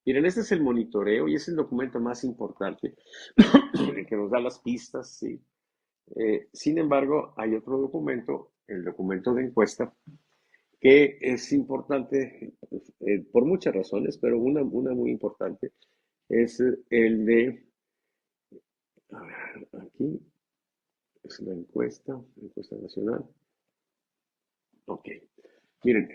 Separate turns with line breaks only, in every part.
Miren, este es el monitoreo y es el documento más importante, el que nos da las pistas, ¿sí? Sin embargo, hay otro documento, el documento de encuesta, que es importante por muchas razones, pero una muy importante es el de, a ver, aquí es la encuesta nacional. Ok, miren,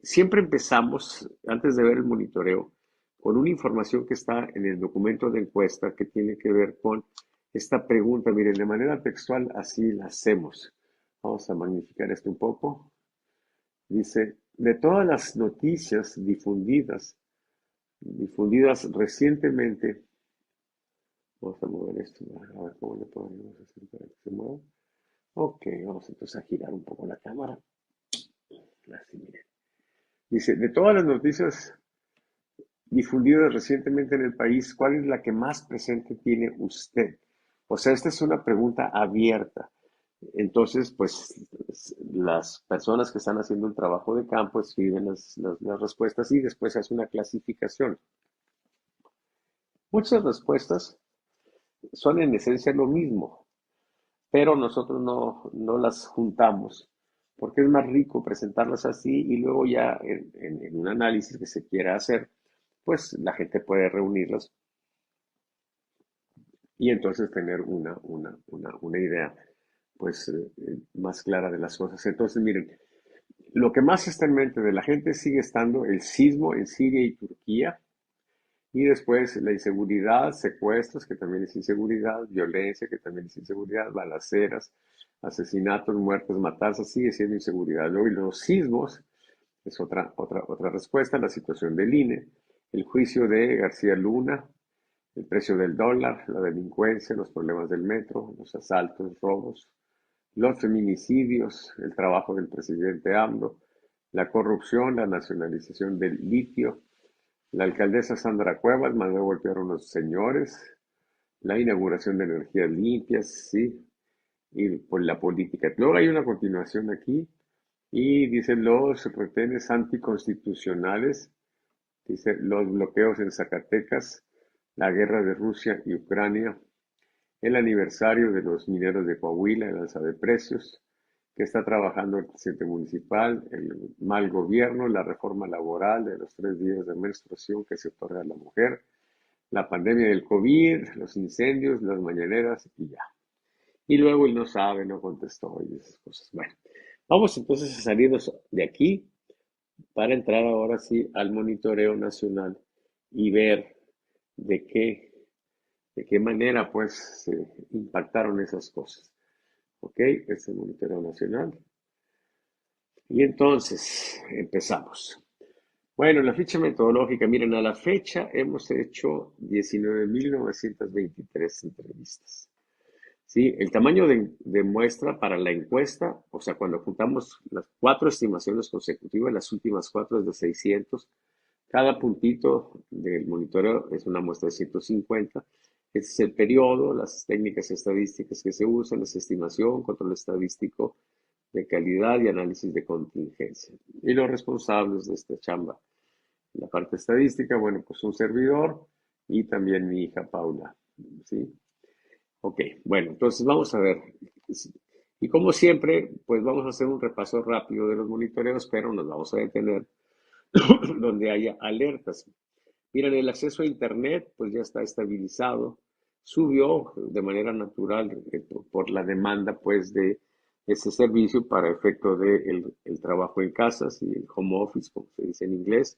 siempre empezamos, antes de ver el monitoreo, con una información que está en el documento de encuesta que tiene que ver con esta pregunta. Miren, de manera textual así la hacemos. Vamos a magnificar esto un poco. Dice, de todas las noticias difundidas recientemente, vamos a mover esto, a ver cómo le podemos hacer para que se mueva. Ok, vamos entonces a girar un poco la cámara. Así, miren. Dice, de todas las noticias difundidas recientemente en el país, ¿cuál es la que más presente tiene usted? O sea, esta es una pregunta abierta. Entonces, pues las personas que están haciendo el trabajo de campo escriben las respuestas y después se hace una clasificación. Muchas respuestas son en esencia lo mismo, pero nosotros no las juntamos porque es más rico presentarlas así y luego ya en un análisis que se quiera hacer, pues la gente puede reunirlas y entonces tener una idea pues más clara de las cosas. Entonces, miren, lo que más está en mente de la gente sigue estando el sismo en Siria y Turquía, y después la inseguridad, secuestros, que también es inseguridad, violencia, que también es inseguridad, balaceras, asesinatos, muertes, matanzas, sigue siendo inseguridad. Luego, y los sismos, es otra respuesta, la situación del INE, el juicio de García Luna, el precio del dólar, la delincuencia, los problemas del metro, los asaltos, robos, los feminicidios, el trabajo del presidente AMLO, la corrupción, la nacionalización del litio, la alcaldesa Sandra Cuevas mandó a golpear a unos señores, la inauguración de energías limpias, sí, y por la política. Luego hay una continuación aquí y dice los retenes anticonstitucionales, dice los bloqueos en Zacatecas, la guerra de Rusia y Ucrania, el aniversario de los mineros de Coahuila, el alza de precios, que está trabajando el presidente municipal, el mal gobierno, la reforma laboral de los 3 días de menstruación que se otorga a la mujer, la pandemia del COVID, los incendios, las mañaneras y ya. Y luego él no sabe, no contestó y esas cosas. Bueno, vamos entonces a salirnos de aquí para entrar ahora sí al monitoreo nacional y ver de qué, de qué manera pues se impactaron esas cosas. ¿Ok? Este es el monitoreo nacional. Y entonces empezamos. Bueno, la ficha metodológica, miren, a la fecha hemos hecho 19.923 entrevistas. ¿Sí? El tamaño de muestra para la encuesta, o sea, cuando juntamos las 4 estimaciones consecutivas, las últimas 4 es de 600. Cada puntito del monitoreo es una muestra de 150. Ese es el periodo, las técnicas estadísticas que se usan, la estimación, control estadístico de calidad y análisis de contingencia. Y los responsables de esta chamba. La parte estadística, bueno, pues un servidor y también mi hija Paula. ¿Sí? Ok, bueno, entonces vamos a ver. Y como siempre, pues vamos a hacer un repaso rápido de los monitoreos, pero nos vamos a detener donde haya alertas. Miren, el acceso a Internet pues ya está estabilizado, subió de manera natural por la demanda pues de ese servicio para efecto de el trabajo en casas y el home office, como se dice en inglés.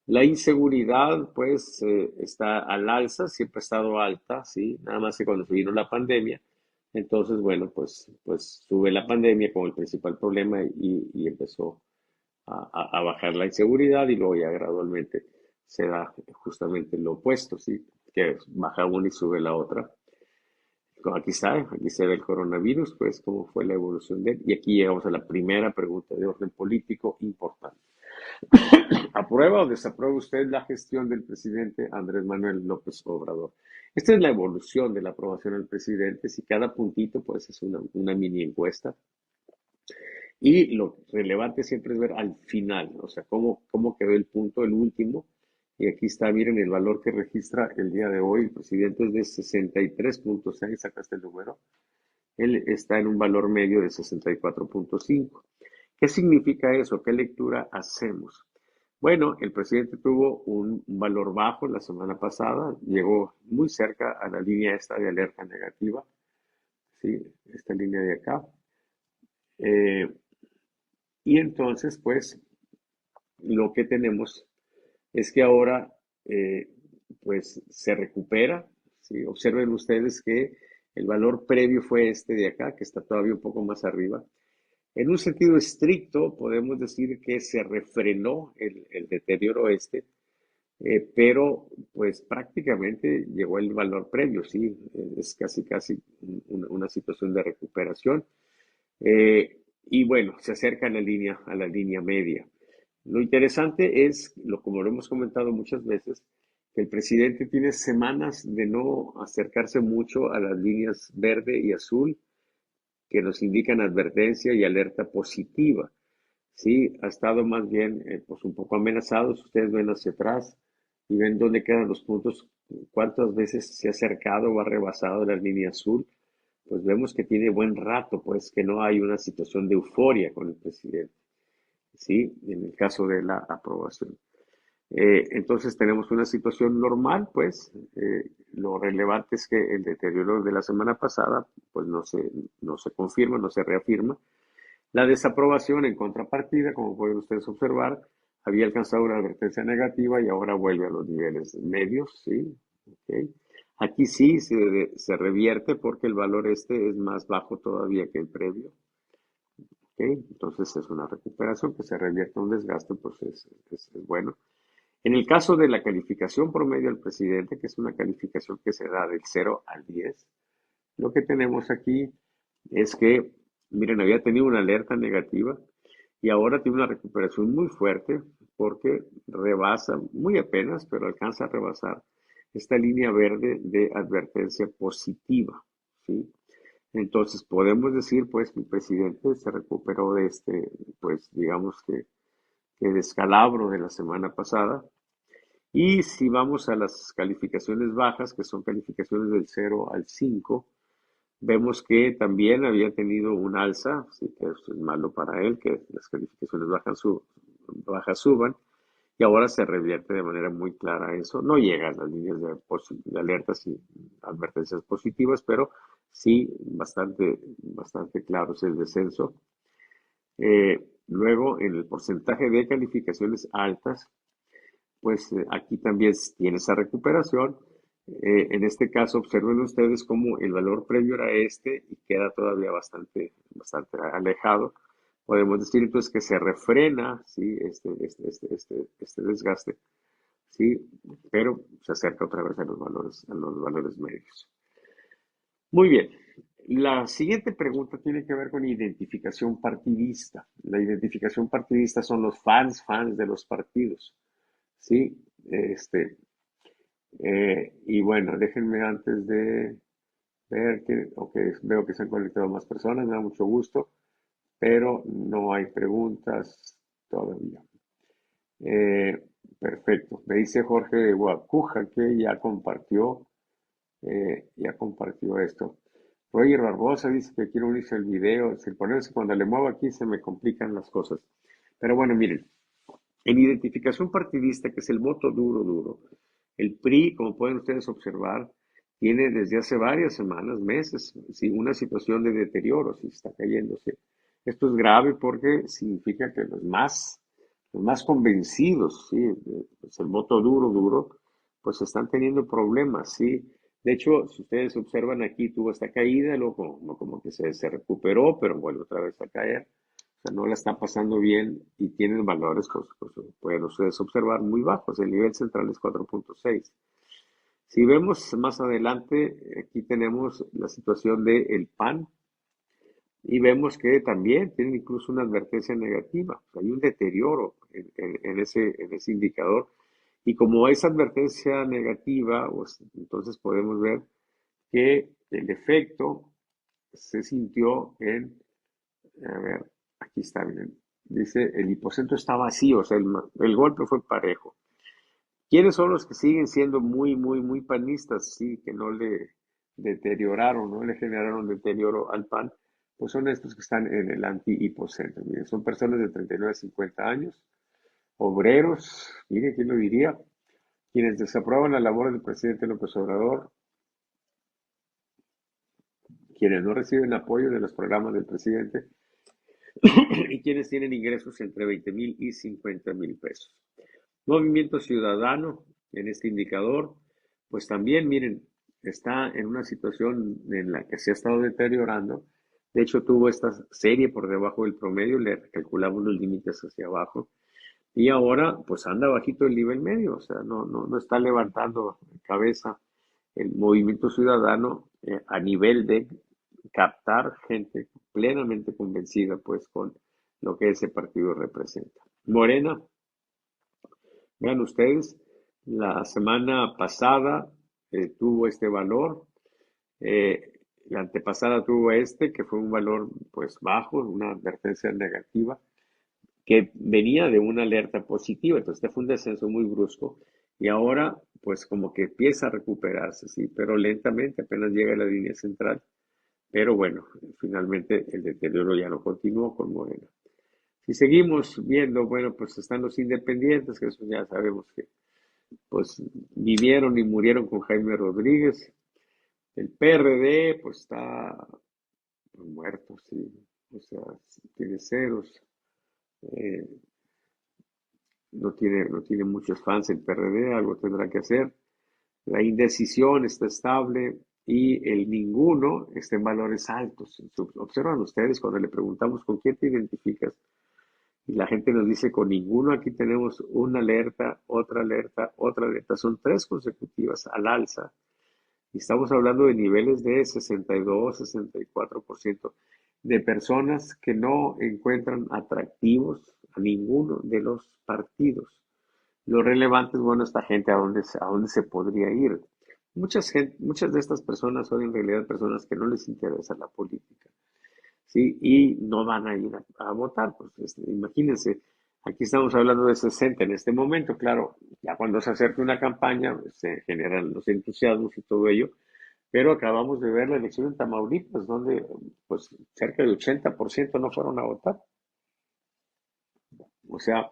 La inseguridad pues está al alza, siempre ha estado alta, ¿sí? Nada más que cuando se vino la pandemia, entonces bueno, pues sube la pandemia como el principal problema y empezó a bajar la inseguridad y luego ya gradualmente se da justamente lo opuesto, ¿sí? Que baja una y sube la otra. Aquí se ve el coronavirus, pues cómo fue la evolución de él. Y aquí llegamos a la primera pregunta de orden político importante. ¿Aprueba o desaprueba usted la gestión del presidente Andrés Manuel López Obrador? Esta es la evolución de la aprobación al presidente. Si cada puntito, pues es una mini encuesta. Y lo relevante siempre es ver al final, o sea, cómo quedó el punto, el último, Y aquí está, miren, el valor que registra el día de hoy. El presidente es de 63.6, sacaste el número. Él está en un valor medio de 64.5. ¿Qué significa eso? ¿Qué lectura hacemos? Bueno, el presidente tuvo un valor bajo la semana pasada, llegó muy cerca a la línea esta de alerta negativa, ¿sí? Esta línea de acá. Eh, y entonces, pues, lo que tenemos es que ahora, eh, pues, se recupera, ¿sí? Observen ustedes que el valor previo fue este de acá, que está todavía un poco más arriba. En un sentido estricto, podemos decir que se refrenó el deterioro este, pero pues prácticamente llegó el valor previo, sí, es casi una situación de recuperación. Y bueno, se acerca a la línea media. Lo interesante es, como lo hemos comentado muchas veces, que el presidente tiene semanas de no acercarse mucho a las líneas verde y azul que nos indican advertencia y alerta positiva. Sí, ha estado más bien pues un poco amenazado. Si ustedes ven hacia atrás y ven dónde quedan los puntos, cuántas veces se ha acercado o ha rebasado la línea azul, pues vemos que tiene buen rato, pues que no hay una situación de euforia con el presidente, ¿sí? En el caso de la aprobación. Entonces tenemos una situación normal, pues lo relevante es que el deterioro de la semana pasada, pues no se confirma, no se reafirma. La desaprobación, en contrapartida, como pueden ustedes observar, había alcanzado una advertencia negativa y ahora vuelve a los niveles medios, ¿sí? Ok. Aquí sí se revierte porque el valor este es más bajo todavía que el previo. ¿Ok? Entonces es una recuperación que se revierte a un desgaste, pues es bueno. En el caso de la calificación promedio al presidente, que es una calificación que se da del 0 al 10, lo que tenemos aquí es que, miren, había tenido una alerta negativa y ahora tiene una recuperación muy fuerte porque rebasa, muy apenas, pero alcanza a rebasar esta línea verde de advertencia positiva, ¿sí? Entonces podemos decir, pues, que el presidente se recuperó de este, pues, digamos que descalabro de la semana pasada. Y si vamos a las calificaciones bajas, que son calificaciones del 0 al 5, vemos que también había tenido un alza, así que eso es malo para él, que las calificaciones bajas suban, y ahora se revierte de manera muy clara eso. No llega a las líneas de alertas y advertencias positivas, pero sí bastante claro es el descenso. Luego, en el porcentaje de calificaciones altas, pues aquí también tiene esa recuperación. En este caso, observen ustedes cómo el valor previo era este y queda todavía bastante alejado. Podemos decir entonces que se refrena, ¿sí? Este desgaste, ¿sí? Pero se acerca otra vez a los valores medios. Muy bien. La siguiente pregunta tiene que ver con identificación partidista. La identificación partidista son los fans de los partidos. Sí, este, y bueno, déjenme antes de ver que, ok, veo que se han conectado más personas, me da mucho gusto, pero no hay preguntas todavía. Eh, Perfecto. Me dice Jorge de Guacuja que ya compartió esto. Roger Barbosa dice que quiere unirse al video. Si ponerse cuando le muevo aquí se me complican las cosas. Pero bueno, miren, en identificación partidista, que es el voto duro, el PRI, como pueden ustedes observar, tiene desde hace varias semanas, meses, ¿sí? Una situación de deterioro, si está cayéndose. Esto es grave porque significa que los más convencidos, ¿sí? Pues el voto duro, pues están teniendo problemas, ¿sí? De hecho, si ustedes observan aquí, tuvo esta caída, luego como que se recuperó, pero vuelve otra vez a caer. O sea, no la están pasando bien y tienen valores, pues, pueden ustedes observar, muy bajos. El nivel central es 4.6. Si vemos más adelante, aquí tenemos la situación del PAN y vemos que también tienen incluso una advertencia negativa. O sea, hay un deterioro en ese indicador. Y como esa advertencia negativa, pues, entonces podemos ver que el efecto se sintió a ver, aquí está bien. Dice, el hipocentro está vacío, o sea, el golpe fue parejo. ¿Quiénes son los que siguen siendo muy, muy, muy panistas? Sí, que no le deterioraron, no le generaron deterioro al PAN. Pues son estos que están en el anti-hipocentro. Miren, son personas de 39 a 50 años, obreros, miren, ¿quién lo diría? Quienes desaprueban la labor del presidente López Obrador, quienes no reciben apoyo de los programas del presidente y quienes tienen ingresos entre 20,000 y 50,000 pesos. Movimiento Ciudadano, en este indicador, pues también, miren, está en una situación en la que se ha estado deteriorando. De hecho, tuvo esta serie por debajo del promedio, le calculamos los límites hacia abajo, y ahora pues anda bajito el nivel medio, o sea, no está levantando cabeza el movimiento ciudadano a nivel de captar gente plenamente convencida pues con lo que ese partido representa. Morena, vean ustedes, la semana pasada tuvo este valor, eh, la antepasada tuvo este, que fue un valor pues bajo, una advertencia negativa, que venía de una alerta positiva, entonces este fue un descenso muy brusco y ahora pues como que empieza a recuperarse, sí, pero lentamente, apenas llega a la línea central, pero bueno, finalmente el deterioro ya no continuó con Morena. Si seguimos viendo, bueno, pues están los independientes, que eso ya sabemos que pues vivieron y murieron con Jaime Rodríguez. El PRD pues está muerto, sí, o sea, tiene ceros, eh, no tiene muchos fans el PRD, algo tendrá que hacer. La indecisión está estable y el ninguno está en valores altos. Observan ustedes cuando le preguntamos con quién te identificas y la gente nos dice con ninguno, aquí tenemos una alerta, otra alerta, otra alerta. Son tres consecutivas al alza. Y estamos hablando de niveles de 62, 64% de personas que no encuentran atractivos a ninguno de los partidos. Lo relevante es, bueno, esta gente a dónde se podría ir. Muchas de estas personas son en realidad personas que no les interesa la política, ¿sí? Y no van a ir a votar. Pues, imagínense, aquí estamos hablando de 60 en este momento, claro, ya cuando se acerca una campaña se generan los entusiasmos y todo ello, pero acabamos de ver la elección en Tamaulipas, donde pues cerca del 80% no fueron a votar. O sea,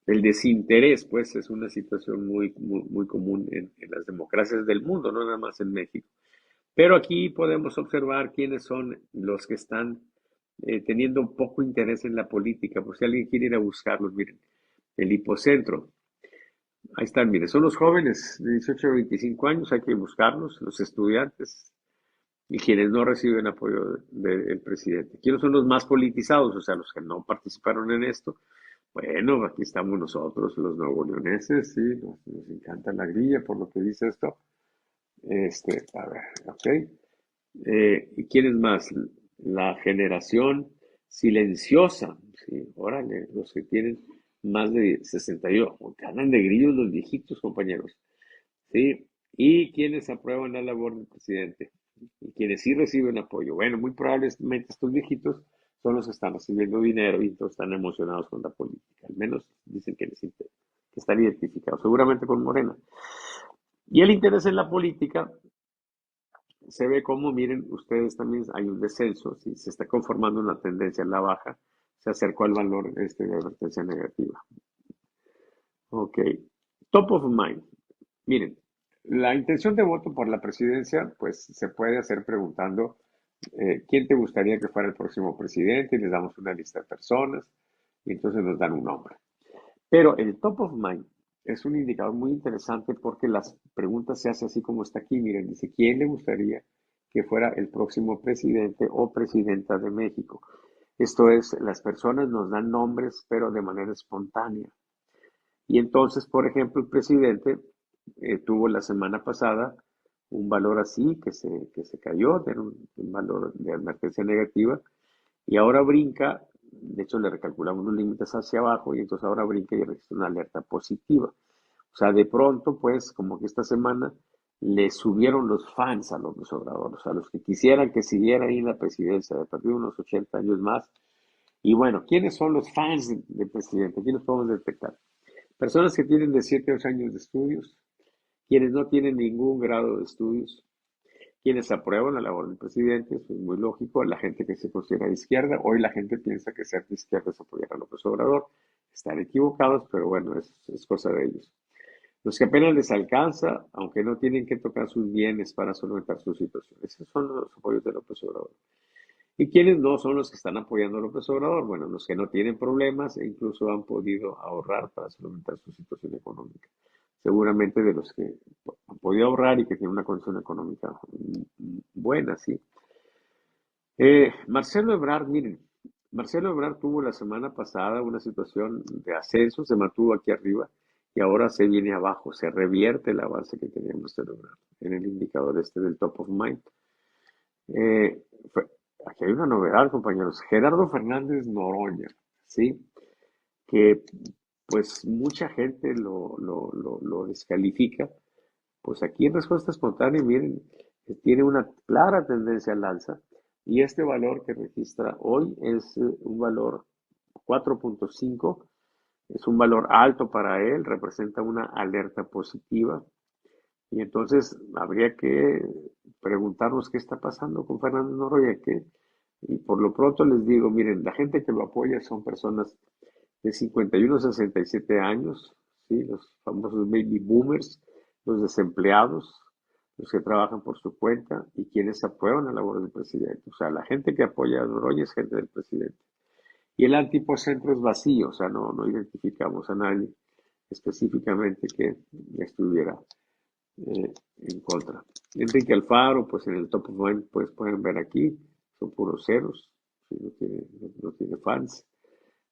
el desinterés, pues, es una situación muy, muy, muy común en las democracias del mundo, no nada más en México. Pero aquí podemos observar quiénes son los que están teniendo poco interés en la política, por si alguien quiere ir a buscarlos, miren, el hipocentro. Ahí están, miren, son los jóvenes de 18 a 25 años, hay que buscarlos, los estudiantes y quienes no reciben apoyo del presidente. ¿Quiénes son los más politizados? O sea, los que no participaron en esto. Bueno, aquí estamos nosotros, los nuevoleoneses, sí, nos encanta la grilla por lo que dice esto. A ver, ok. ¿Y quién es más? La generación silenciosa, sí, órale, los que tienen más de 61, que andan de grillos los viejitos, compañeros, sí, y quienes aprueban la labor del presidente, y quienes sí reciben apoyo. Bueno, muy probablemente estos viejitos son los que están recibiendo dinero y entonces están emocionados con la política, al menos dicen que están identificados, seguramente con Morena. Y el interés en la política se ve como, miren, ustedes también hay un descenso, si se está conformando una tendencia en la baja, se acercó al valor de advertencia negativa. Ok, top of mind. Miren, la intención de voto por la presidencia, pues se puede hacer preguntando quién te gustaría que fuera el próximo presidente y les damos una lista de personas y entonces nos dan un nombre. Pero el top of mind es un indicador muy interesante porque las preguntas se hacen así como está aquí. Miren, dice, ¿quién le gustaría que fuera el próximo presidente o presidenta de México? Esto es, las personas nos dan nombres, pero de manera espontánea. Y entonces, por ejemplo, el presidente tuvo la semana pasada un valor así que se cayó, era un valor de advertencia negativa, y ahora brinca, de hecho le recalculamos los límites hacia abajo, y entonces ahora brinca y registra una alerta positiva. O sea, de pronto, pues, como que esta semana le subieron los fans a López Obrador, o sea, los que quisieran que siguiera ahí en la presidencia, de partir de unos 80 años más. Y bueno, ¿quiénes son los fans del presidente? ¿Quiénes podemos detectar? Personas que tienen de 7 a 8 años de estudios, quienes no tienen ningún grado de estudios, quienes aprueban la labor del presidente, eso es muy lógico, la gente que se considera de izquierda, hoy la gente piensa que ser de izquierda es apoyar a López Obrador, están equivocados, pero bueno, es cosa de ellos. Los que apenas les alcanza, aunque no tienen que tocar sus bienes para solventar su situación. Esos son los apoyos de López Obrador. ¿Y quiénes no son los que están apoyando a López Obrador? Bueno, los que no tienen problemas e incluso han podido ahorrar para solventar su situación económica. Seguramente de los que han podido ahorrar y que tienen una condición económica buena, sí. Marcelo Ebrard, miren, Marcelo Ebrard tuvo la semana pasada una situación de ascenso, se mantuvo aquí arriba y ahora se viene abajo, se revierte el avance que tenía Marcelo Ebrard en el indicador este del top of mind. Eh, Aquí hay una novedad, compañeros. Gerardo Fernández Noroña, ¿sí? Que pues mucha gente lo descalifica. Pues aquí en respuesta espontánea, miren, tiene una clara tendencia al alza y este valor que registra hoy es un valor 4.5, es un valor alto para él, representa una alerta positiva y entonces habría que preguntarnos qué está pasando con Fernando Noroña, y por lo pronto les digo, miren, la gente que lo apoya son personas de 51 a 67 años, ¿sí? Los famosos baby boomers, los desempleados, los que trabajan por su cuenta y quienes aprueban la labor del presidente. O sea, la gente que apoya a Noroña es gente del presidente. Y el antipocentro es vacío, o sea, no identificamos a nadie específicamente que estuviera en contra. Enrique Alfaro, pues en el top of mind, pues pueden ver aquí, son puros ceros, ¿sí? No tiene fans.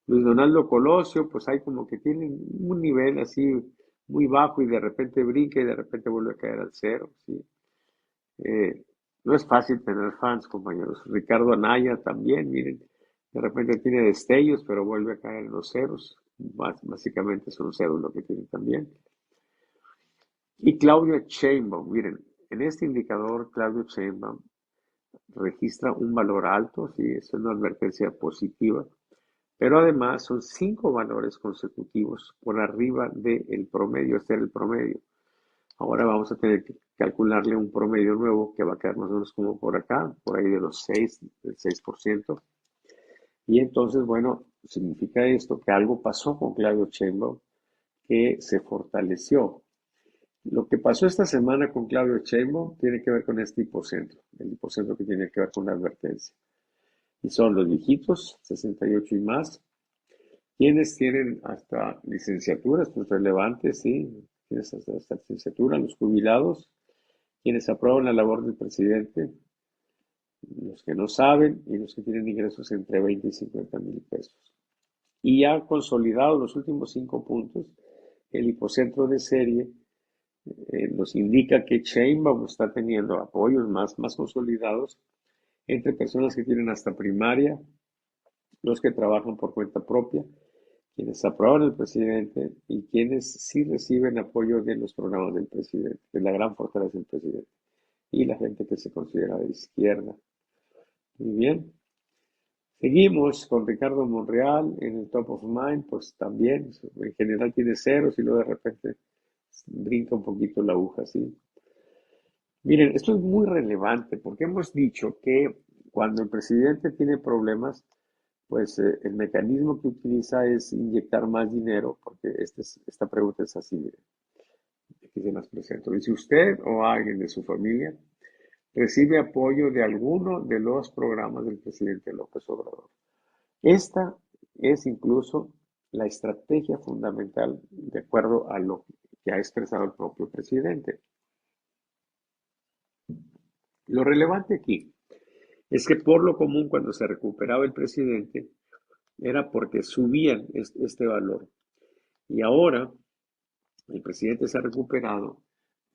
Luis Donaldo Colosio, pues hay como que tiene un nivel así muy bajo y de repente brinca y de repente vuelve a caer al cero, ¿sí? Eh, no es fácil tener fans, compañeros. Ricardo Anaya también, miren, de repente tiene destellos, pero vuelve a caer en los ceros. Básicamente son ceros lo que tiene también. Y Claudio Sheinbaum, miren, en este indicador Claudio Sheinbaum registra un valor alto, sí, es una advertencia positiva, pero además son 5 valores consecutivos por arriba del promedio, este era el promedio. Ahora vamos a tener que calcularle un promedio nuevo que va a quedar más o menos como por acá, por ahí de los 6, del 6%. Y entonces, bueno, significa esto que algo pasó con Claudio Sheinbaum, que se fortaleció. Lo que pasó esta semana con Claudio Sheinbaum tiene que ver con este hipocentro, el hipocentro que tiene que ver con la advertencia. Y son los viejitos, 68 y más, quienes tienen hasta licenciaturas, pues relevantes, sí, quienes hasta licenciatura, los jubilados, quienes aprueban la labor del presidente, los que no saben y los que tienen ingresos entre 20 y 50 mil pesos. Y ya consolidado los últimos 5 puntos, el hipocentro de serie nos indica que Sheinbaum está teniendo apoyos más consolidados entre personas que tienen hasta primaria, los que trabajan por cuenta propia, quienes aprueban al presidente y quienes sí reciben apoyo de los programas del presidente, de la gran fortaleza del presidente, y la gente que se considera de izquierda. Muy bien. Seguimos con Ricardo Monreal en el top of mind, pues también en general tiene ceros y luego de repente brinca un poquito la aguja, ¿sí? Miren, esto es muy relevante porque hemos dicho que cuando el presidente tiene problemas, pues el mecanismo que utiliza es inyectar más dinero, porque esta pregunta es así, miren, aquí se las presento. Dice usted o alguien de su familia recibe apoyo de alguno de los programas del presidente López Obrador. Esta es incluso la estrategia fundamental de acuerdo a lo que ha expresado el propio presidente. Lo relevante aquí es que por lo común cuando se recuperaba el presidente era porque subían este valor. Y ahora el presidente se ha recuperado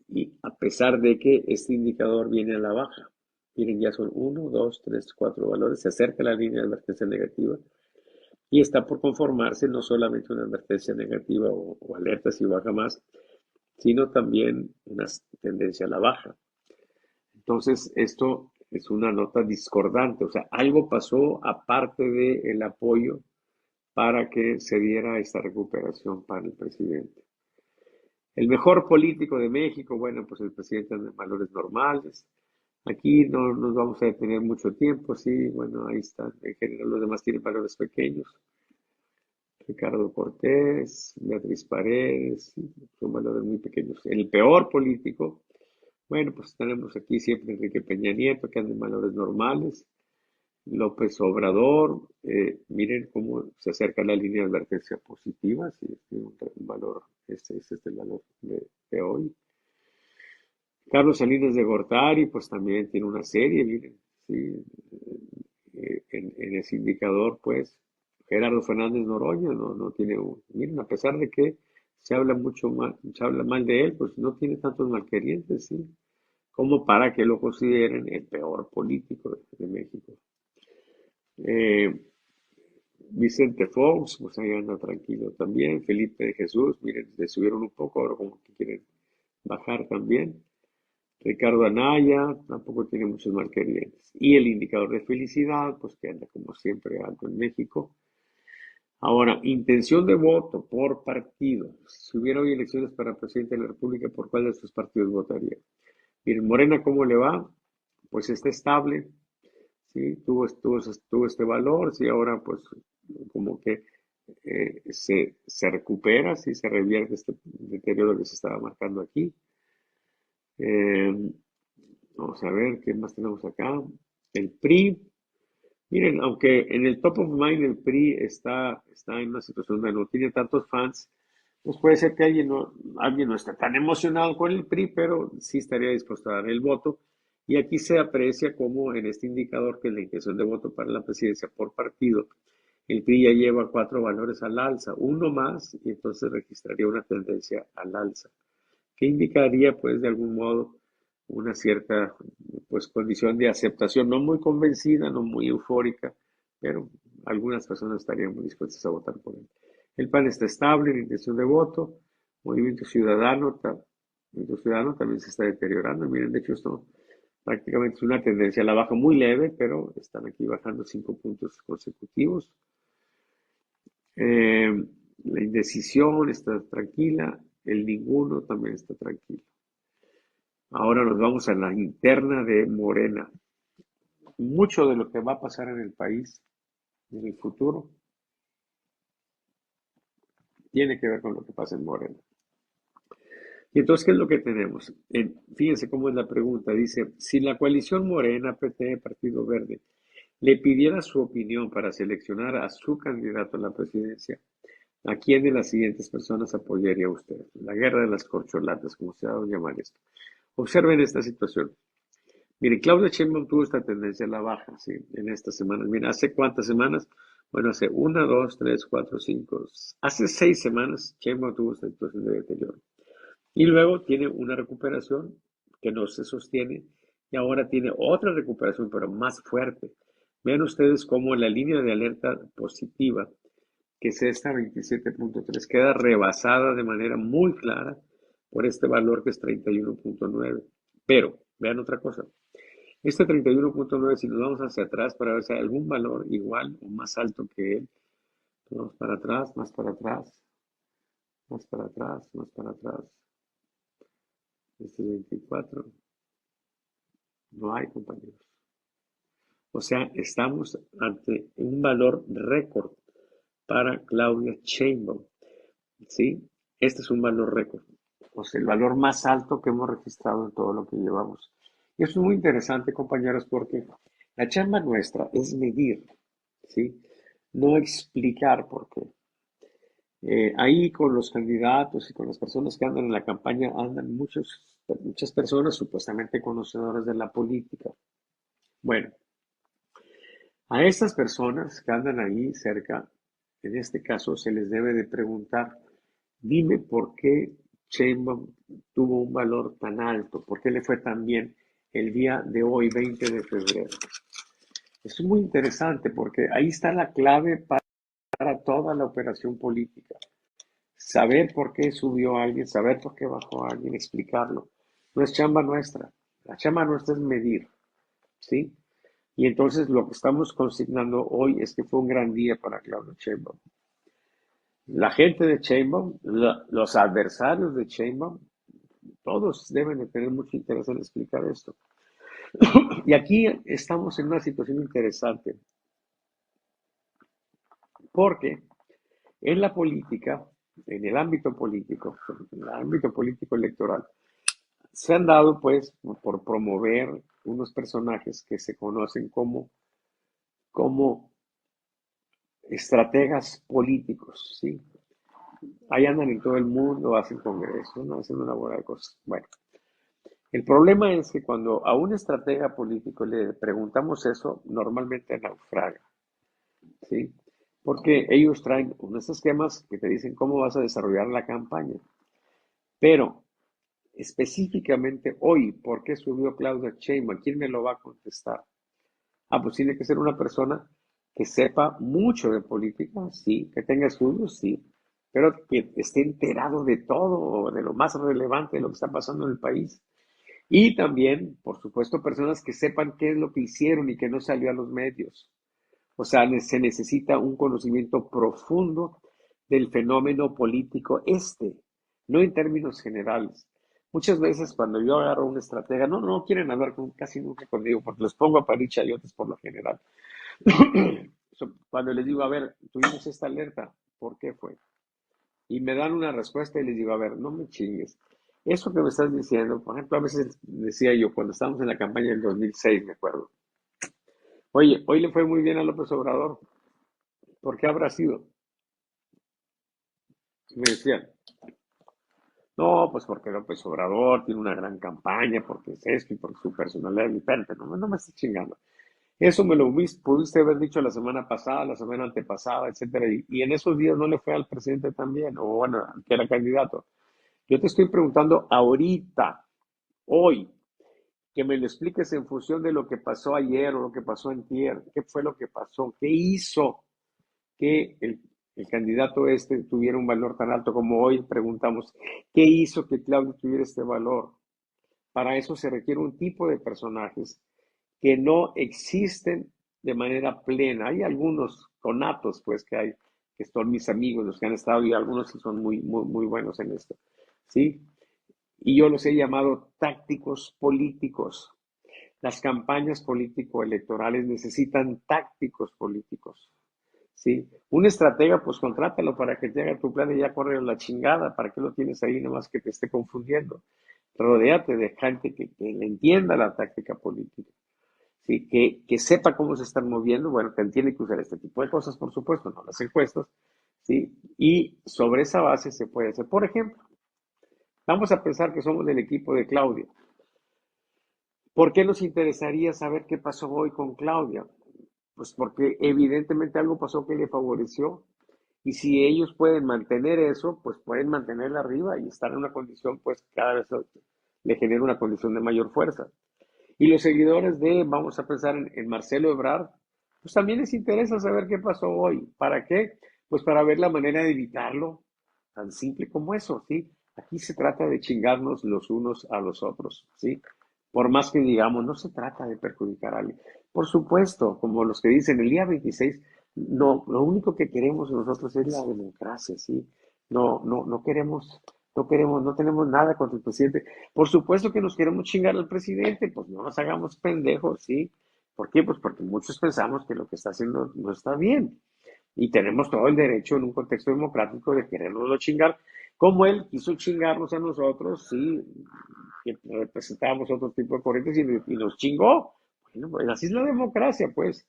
y a pesar de que este indicador viene a la baja, miren, ya son 1, 2, 3, 4 valores, se acerca a la línea de advertencia negativa y está por conformarse no solamente una advertencia negativa o alerta si baja más, sino también una tendencia a la baja. Entonces, esto es una nota discordante, o sea, algo pasó aparte del apoyo para que se diera esta recuperación para el presidente. El mejor político de México, bueno, pues el presidente anda en valores normales. Aquí no nos vamos a detener mucho tiempo, sí, bueno, ahí están. En general los demás tienen valores pequeños. Ricardo Cortés, Beatriz Paredes, sí, son valores muy pequeños. El peor político, bueno, pues tenemos aquí siempre Enrique Peña Nieto, que anda en valores normales. López Obrador, miren cómo se acerca la línea de advertencia positiva, sí, tiene un valor, este es el valor de hoy. Carlos Salinas de Gortari, pues también tiene una serie, miren, sí, en ese indicador, pues, Gerardo Fernández Noroña no tiene miren, a pesar de que se habla mucho mal, se habla mal de él, pues no tiene tantos malquerientes, sí, como para que lo consideren el peor político de México. Eh, Vicente Fox, pues ahí anda tranquilo también. Felipe de Jesús, miren, le subieron un poco, ahora como que quieren bajar también. Ricardo Anaya tampoco tiene muchos malquerientes. Y el indicador de felicidad, pues que anda como siempre alto en México. Ahora, intención de voto por partido. Si hubiera hoy elecciones para presidente de la República, ¿por cuál de estos partidos votaría? Miren, Morena, ¿cómo le va? Pues está estable, ¿sí? Tuvo este valor, sí, ahora pues como que se recupera, sí, se revierte este deterioro que se estaba marcando aquí. Eh, Vamos a ver, ¿qué más tenemos acá? El PRI. Miren, aunque en el top of mind el PRI está en una situación donde no tiene tantos fans, pues puede ser que alguien no está tan emocionado con el PRI, pero sí estaría dispuesto a dar el voto. Y aquí se aprecia como en este indicador que es la intención de voto para la presidencia por partido, el PRI ya lleva 4 valores al alza, uno más, y entonces registraría una tendencia al alza, que indicaría, pues, de algún modo, una cierta, pues, condición de aceptación, no muy convencida, no muy eufórica, pero algunas personas estarían muy dispuestas a votar por él. El PAN está estable en intención de voto, Movimiento Ciudadano también se está deteriorando. Miren, de hecho, esto prácticamente es una tendencia a la baja muy leve, pero están aquí bajando 5 puntos consecutivos. Eh, la indecisión está tranquila, el ninguno también está tranquilo. Ahora nos vamos a la interna de Morena. Mucho de lo que va a pasar en el país en el futuro tiene que ver con lo que pasa en Morena. Y entonces, ¿qué es lo que tenemos? Fíjense cómo es la pregunta. Dice, si la coalición Morena, PT, Partido Verde, le pidiera su opinión para seleccionar a su candidato a la presidencia, ¿a quién de las siguientes personas apoyaría usted? La guerra de las corcholatas, como se ha dado a llamar esto. Observen esta situación. Mire, Claudia Sheinbaum tuvo esta tendencia a la baja, ¿sí? En estas semanas. Mira, ¿hace cuántas semanas? Bueno, hace 1, 2, 3, 4, 5. Hace 6 semanas Sheinbaum tuvo esta situación de deterioro. Y luego tiene una recuperación que no se sostiene y ahora tiene otra recuperación, pero más fuerte. Vean ustedes cómo la línea de alerta positiva, que es esta 27.3, queda rebasada de manera muy clara por este valor que es 31.9. Pero, vean otra cosa. Este 31.9, si nos vamos hacia atrás para ver si hay algún valor igual o más alto que él, vamos para atrás, más para atrás, más para atrás, más para atrás. Este 24, no hay, compañeros. O sea, estamos ante un valor récord para Claudia Sheinbaum, ¿sí? Este es un valor récord, o sea, el valor más alto que hemos registrado en todo lo que llevamos. Y eso es muy interesante, compañeros, porque la chamba nuestra es medir, ¿sí? No explicar por qué. Ahí con los candidatos y con las personas que andan en la campaña andan muchas personas supuestamente conocedoras de la política. Bueno, a estas personas que andan ahí cerca, en este caso se les debe de preguntar, dime por qué Sheinbaum tuvo un valor tan alto, por qué le fue tan bien el día de hoy, 20 de febrero. Es muy interesante porque ahí está la clave para toda la operación política. Saber por qué subió a alguien, saber por qué bajó a alguien, explicarlo. No es chamba nuestra. La chamba nuestra es medir, ¿sí? Y entonces lo que estamos consignando hoy es que fue un gran día para Claudio Sheinbaum. La gente de Sheinbaum, los adversarios de Sheinbaum, todos deben de tener mucho interés en explicar esto. Y aquí estamos en una situación interesante, porque en la política, en el ámbito político electoral, se han dado pues por promover unos personajes que se conocen como estrategas políticos, ¿sí? Ahí andan en todo el mundo, hacen congresos, ¿no? Hacen una bola de cosas. Bueno, el problema es que cuando a un estratega político le preguntamos eso, normalmente naufraga, ¿sí? Porque ellos traen unos esquemas que te dicen cómo vas a desarrollar la campaña. Pero específicamente hoy, ¿por qué subió Claudia Sheinbaum? ¿Quién me lo va a contestar? Ah, pues tiene que ser una persona que sepa mucho de política, sí, que tenga estudios, sí, pero que esté enterado de todo, de lo más relevante de lo que está pasando en el país. Y también, por supuesto, personas que sepan qué es lo que hicieron y que no salió a los medios. O sea, se necesita un conocimiento profundo del fenómeno político no en términos generales. Muchas veces cuando yo agarro una estratega, no quieren hablar casi nunca conmigo porque los pongo a parir chayotes por lo general. Cuando les digo, a ver, tuvimos esta alerta, ¿por qué fue? Y me dan una respuesta y les digo, a ver, no me chingues. Eso que me estás diciendo, por ejemplo, a veces decía yo, cuando estábamos en la campaña del 2006, me acuerdo, oye, hoy le fue muy bien a López Obrador, ¿por qué habrá sido? Y me decían, no, pues porque López Obrador tiene una gran campaña, porque es esto y porque su personalidad es diferente. No me estés chingando. Eso me lo pudiste haber dicho la semana pasada, la semana antepasada, etcétera. Y en esos días no le fue al presidente también, o bueno, al que era candidato. Yo te estoy preguntando ahorita, hoy, que me lo expliques en función de lo que pasó ayer o lo que pasó antier. ¿Qué fue lo que pasó? ¿Qué hizo que el candidato este tuviera un valor tan alto como hoy preguntamos? ¿Qué hizo que Claudio tuviera este valor? Para eso se requiere un tipo de personajes que no existen de manera plena. Hay algunos conatos, pues, que son mis amigos, los que han estado, y algunos que son muy buenos en esto, ¿sí? Y yo los he llamado tácticos políticos. Las campañas político-electorales necesitan tácticos políticos, ¿sí? Un estratega, pues contrátalo para que te haga tu plan y ya corre la chingada. ¿Para qué lo tienes ahí nomás que te esté confundiendo? Rodéate de gente que le entienda la táctica política, ¿sí? Que sepa cómo se están moviendo. Bueno, que tiene que usar este tipo de cosas, por supuesto, no las encuestas, ¿sí? Y sobre esa base se puede hacer. Por ejemplo, vamos a pensar que somos del equipo de Claudia. ¿Por qué nos interesaría saber qué pasó hoy con Claudia? Pues porque evidentemente algo pasó que le favoreció. Y si ellos pueden mantener eso, pues pueden mantenerla arriba y estar en una condición, pues cada vez le genera una condición de mayor fuerza. Y los seguidores vamos a pensar en Marcelo Ebrard, pues también les interesa saber qué pasó hoy. ¿Para qué? Pues para ver la manera de evitarlo, tan simple como eso, ¿sí? Aquí se trata de chingarnos los unos a los otros, ¿sí? Por más que digamos, no se trata de perjudicar a alguien. Por supuesto, como los que dicen, el día 26 no, lo único que queremos nosotros es la democracia, ¿sí? No tenemos nada contra el presidente. Por supuesto que nos queremos chingar al presidente, pues no nos hagamos pendejos, ¿sí? ¿Por qué? Pues porque muchos pensamos que lo que está haciendo no está bien. Y tenemos todo el derecho en un contexto democrático de querernoslo chingar, como él quiso chingarnos a nosotros, sí, que representábamos otro tipo de corrientes y nos chingó. Bueno, pues así es la democracia, pues.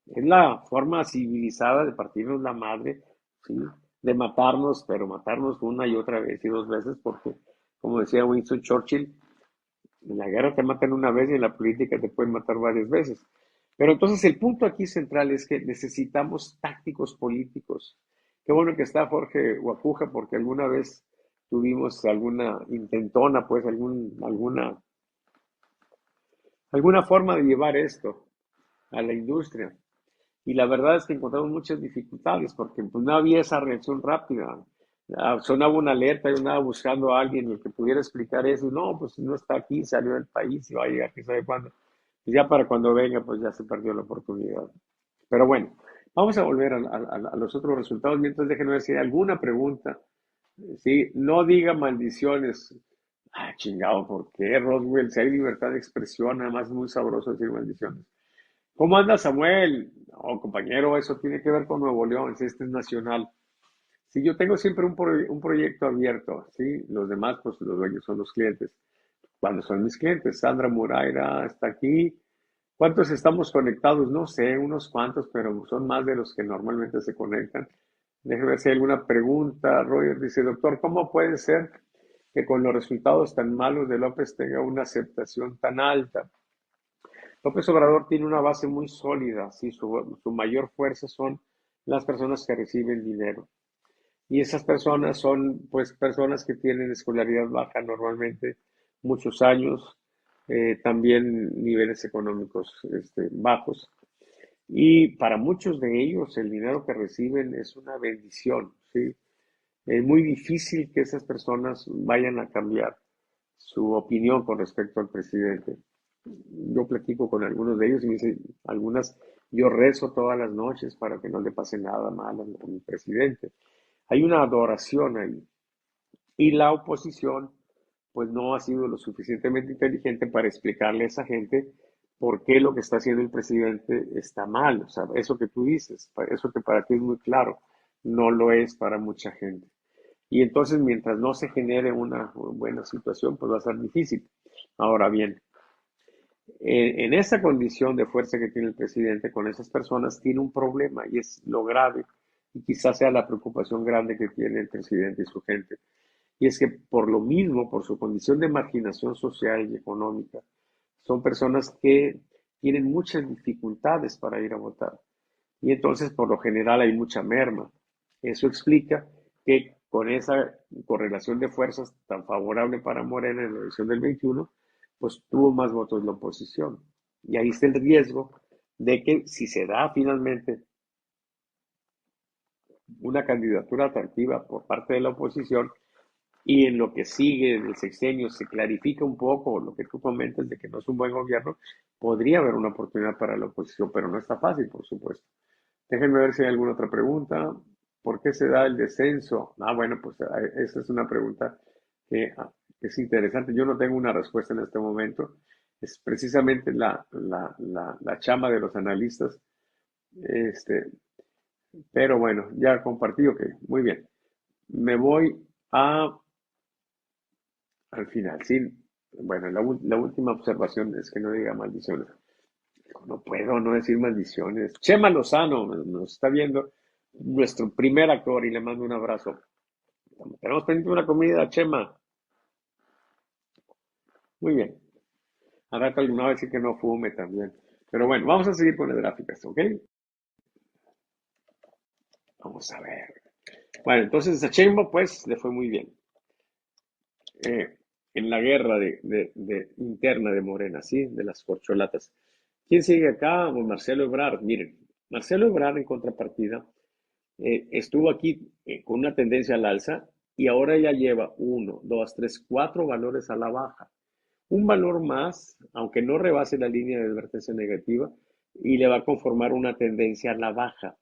Es la forma civilizada de partirnos la madre, ¿sí? De matarnos, pero matarnos una y otra vez y dos veces, porque, como decía Winston Churchill, en la guerra te matan una vez y en la política te pueden matar varias veces. Pero entonces el punto aquí central es que necesitamos tácticos políticos. Qué bueno que está Jorge Guacuja, porque alguna vez tuvimos alguna intentona, pues alguna forma de llevar esto a la industria. Y la verdad es que encontramos muchas dificultades porque pues, no había esa reacción rápida. Sonaba una alerta, yo andaba buscando a alguien el que pudiera explicar eso. No, pues no está aquí, salió del país y va a llegar, quién sabe cuándo. Y ya para cuando venga, pues ya se perdió la oportunidad. Pero bueno, Vamos a volver a los otros resultados, mientras déjenme ver si hay alguna pregunta. Sí, no diga maldiciones. Ah, chingado, ¿por qué, Roswell? Si hay libertad de expresión, nada más es muy sabroso decir maldiciones. ¿Cómo anda Samuel? No, compañero, eso tiene que ver con Nuevo León, si este es nacional. Sí, yo tengo siempre un proyecto abierto, ¿sí? Los demás, pues los dueños son los clientes. Cuando son mis clientes, Sandra Muraira está aquí. ¿Cuántos estamos conectados? No sé, unos cuantos, pero son más de los que normalmente se conectan. Déjeme ver si hay alguna pregunta. Roger dice, doctor, ¿cómo puede ser que con los resultados tan malos de López tenga una aceptación tan alta? López Obrador tiene una base muy sólida, ¿sí? Su mayor fuerza son las personas que reciben dinero. Y esas personas son, pues, personas que tienen escolaridad baja normalmente, muchos años, también niveles económicos bajos. Y para muchos de ellos el dinero que reciben es una bendición, ¿sí? Es muy difícil que esas personas vayan a cambiar su opinión con respecto al presidente. Yo platico con algunos de ellos y me dicen, algunas, yo rezo todas las noches para que no le pase nada mal a mi presidente. Hay una adoración ahí. Y la oposición, pues no ha sido lo suficientemente inteligente para explicarle a esa gente por qué lo que está haciendo el presidente está mal. O sea, eso que tú dices, eso que para ti es muy claro, no lo es para mucha gente. Y entonces, mientras no se genere una buena situación, pues va a ser difícil. Ahora bien, en esa condición de fuerza que tiene el presidente con esas personas, tiene un problema y es lo grave y quizás sea la preocupación grande que tiene el presidente y su gente. Y es que por lo mismo, por su condición de marginación social y económica, son personas que tienen muchas dificultades para ir a votar. Y entonces, por lo general, hay mucha merma. Eso explica que con esa correlación de fuerzas tan favorable para Morena en la elección del 21, pues tuvo más votos la oposición. Y ahí está el riesgo de que si se da finalmente una candidatura atractiva por parte de la oposición, y en lo que sigue del sexenio se clarifica un poco lo que tú comentas de que no es un buen gobierno, podría haber una oportunidad para la oposición, pero no está fácil, por supuesto. Déjenme ver si hay alguna otra pregunta. ¿Por qué se da el descenso? Ah, bueno, pues esa es una pregunta que es interesante. Yo no tengo una respuesta en este momento. Es precisamente la chamba de los analistas. Este, pero bueno, ya compartí, ok, muy bien. Me voy a al final, sí. Bueno, la última observación es que no diga maldiciones. No puedo no decir maldiciones. Chema Lozano nos está viendo, nuestro primer actor, y le mando un abrazo. Tenemos pendiente una comida, Chema. Muy bien. A rato alguna vez sí que no fume también. Pero bueno, vamos a seguir con las gráficas, ¿ok? Vamos a ver. Bueno, entonces a Chema pues le fue muy bien. eh, en la guerra interna de Morena, ¿sí? De las corcholatas. ¿Quién sigue acá? Pues Marcelo Ebrard. Miren, Marcelo Ebrard en contrapartida estuvo aquí con una tendencia al alza y ahora ya lleva uno, dos, tres, cuatro valores a la baja. Un valor más, aunque no rebase la línea de advertencia negativa, y le va a conformar una tendencia a la baja.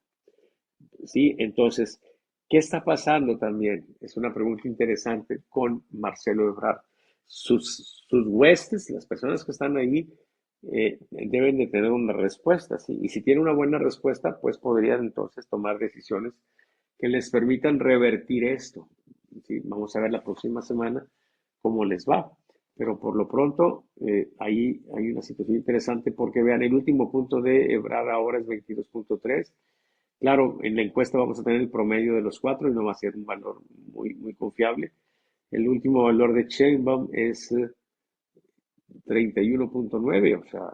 ¿Sí? Entonces, ¿qué está pasando también? Es una pregunta interesante con Marcelo Ebrard. Sus huestes, las personas que están ahí, deben de tener una respuesta, ¿sí? Y si tiene una buena respuesta, pues podrían entonces tomar decisiones que les permitan revertir esto. ¿Sí? Vamos a ver la próxima semana cómo les va. Pero por lo pronto, ahí hay una situación interesante porque vean, el último punto de Ebrard ahora es 22.3. Claro, en la encuesta vamos a tener el promedio de los cuatro y no va a ser un valor muy confiable. El último valor de Sheinbaum es 31.9, o sea,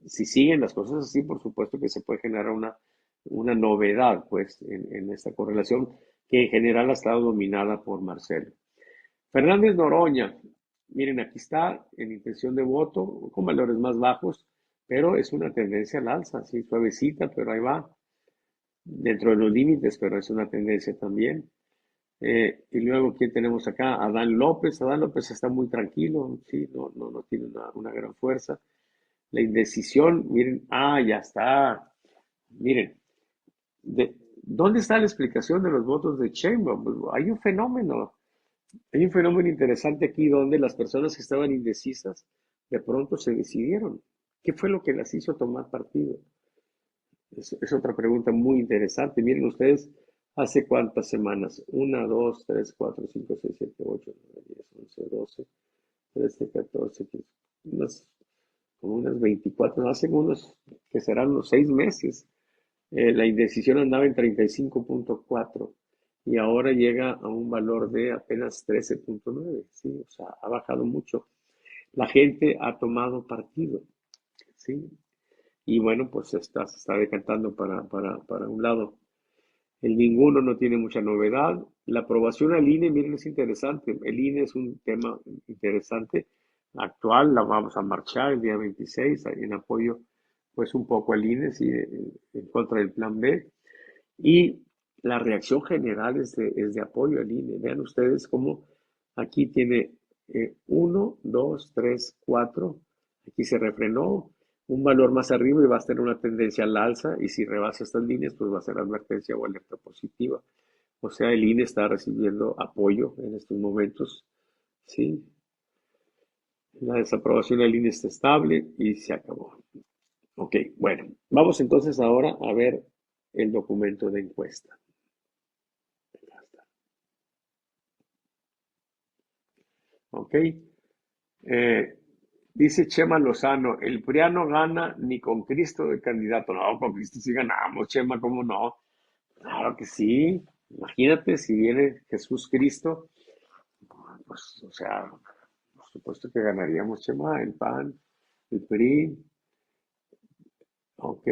si siguen las cosas así, por supuesto que se puede generar una novedad, pues, en esta correlación que en general ha estado dominada por Marcelo. Fernández Noroña, miren, aquí está en intención de voto, con valores más bajos, pero es una tendencia al alza, así suavecita, pero ahí va dentro de los límites, pero es una tendencia también. Y luego, ¿quién tenemos acá? Adán López. Adán López está muy tranquilo, sí, no tiene una gran fuerza. La indecisión, miren, ya está. Miren, ¿Dónde está la explicación de los votos de Sheinbaum? Pues, hay un fenómeno interesante aquí donde las personas que estaban indecisas de pronto se decidieron. ¿Qué fue lo que las hizo tomar partido? Es otra pregunta muy interesante. Miren ustedes, ¿hace cuántas semanas? Una, dos, tres, cuatro, cinco, seis, siete, ocho, nueve, 10, 11, 12, 13, 14, 15, como unas 24, hace unos, que serán unos 6 meses. La indecisión andaba en 35.4 y ahora llega a un valor de apenas 13.9, ¿sí? O sea, ha bajado mucho. La gente ha tomado partido, ¿sí? Y bueno, pues se está decantando para un lado. El ninguno no tiene mucha novedad. La aprobación al INE, miren, es interesante. El INE es un tema interesante, actual. La vamos a marchar el día 26 en apoyo, pues un poco al INE, sí, en contra del plan B. Y la reacción general es de apoyo al INE. Vean ustedes cómo aquí tiene 1, 2, 3, 4. Aquí se refrenó un valor más arriba y va a tener una tendencia al alza. Y si rebasa estas líneas, pues va a ser advertencia o alerta positiva. O sea, el INE está recibiendo apoyo en estos momentos. ¿Sí? La desaprobación del INE está estable y se acabó. Ok, bueno, vamos entonces ahora a ver el documento de encuesta. ¿Ok? Eh, dice Chema Lozano, el PRIAN no gana ni con Cristo de candidato. No, con Cristo sí ganamos, Chema, ¿cómo no? Claro que sí. Imagínate si viene Jesús Cristo, pues, o sea, por supuesto que ganaríamos, Chema, el PAN, el PRI. Ok,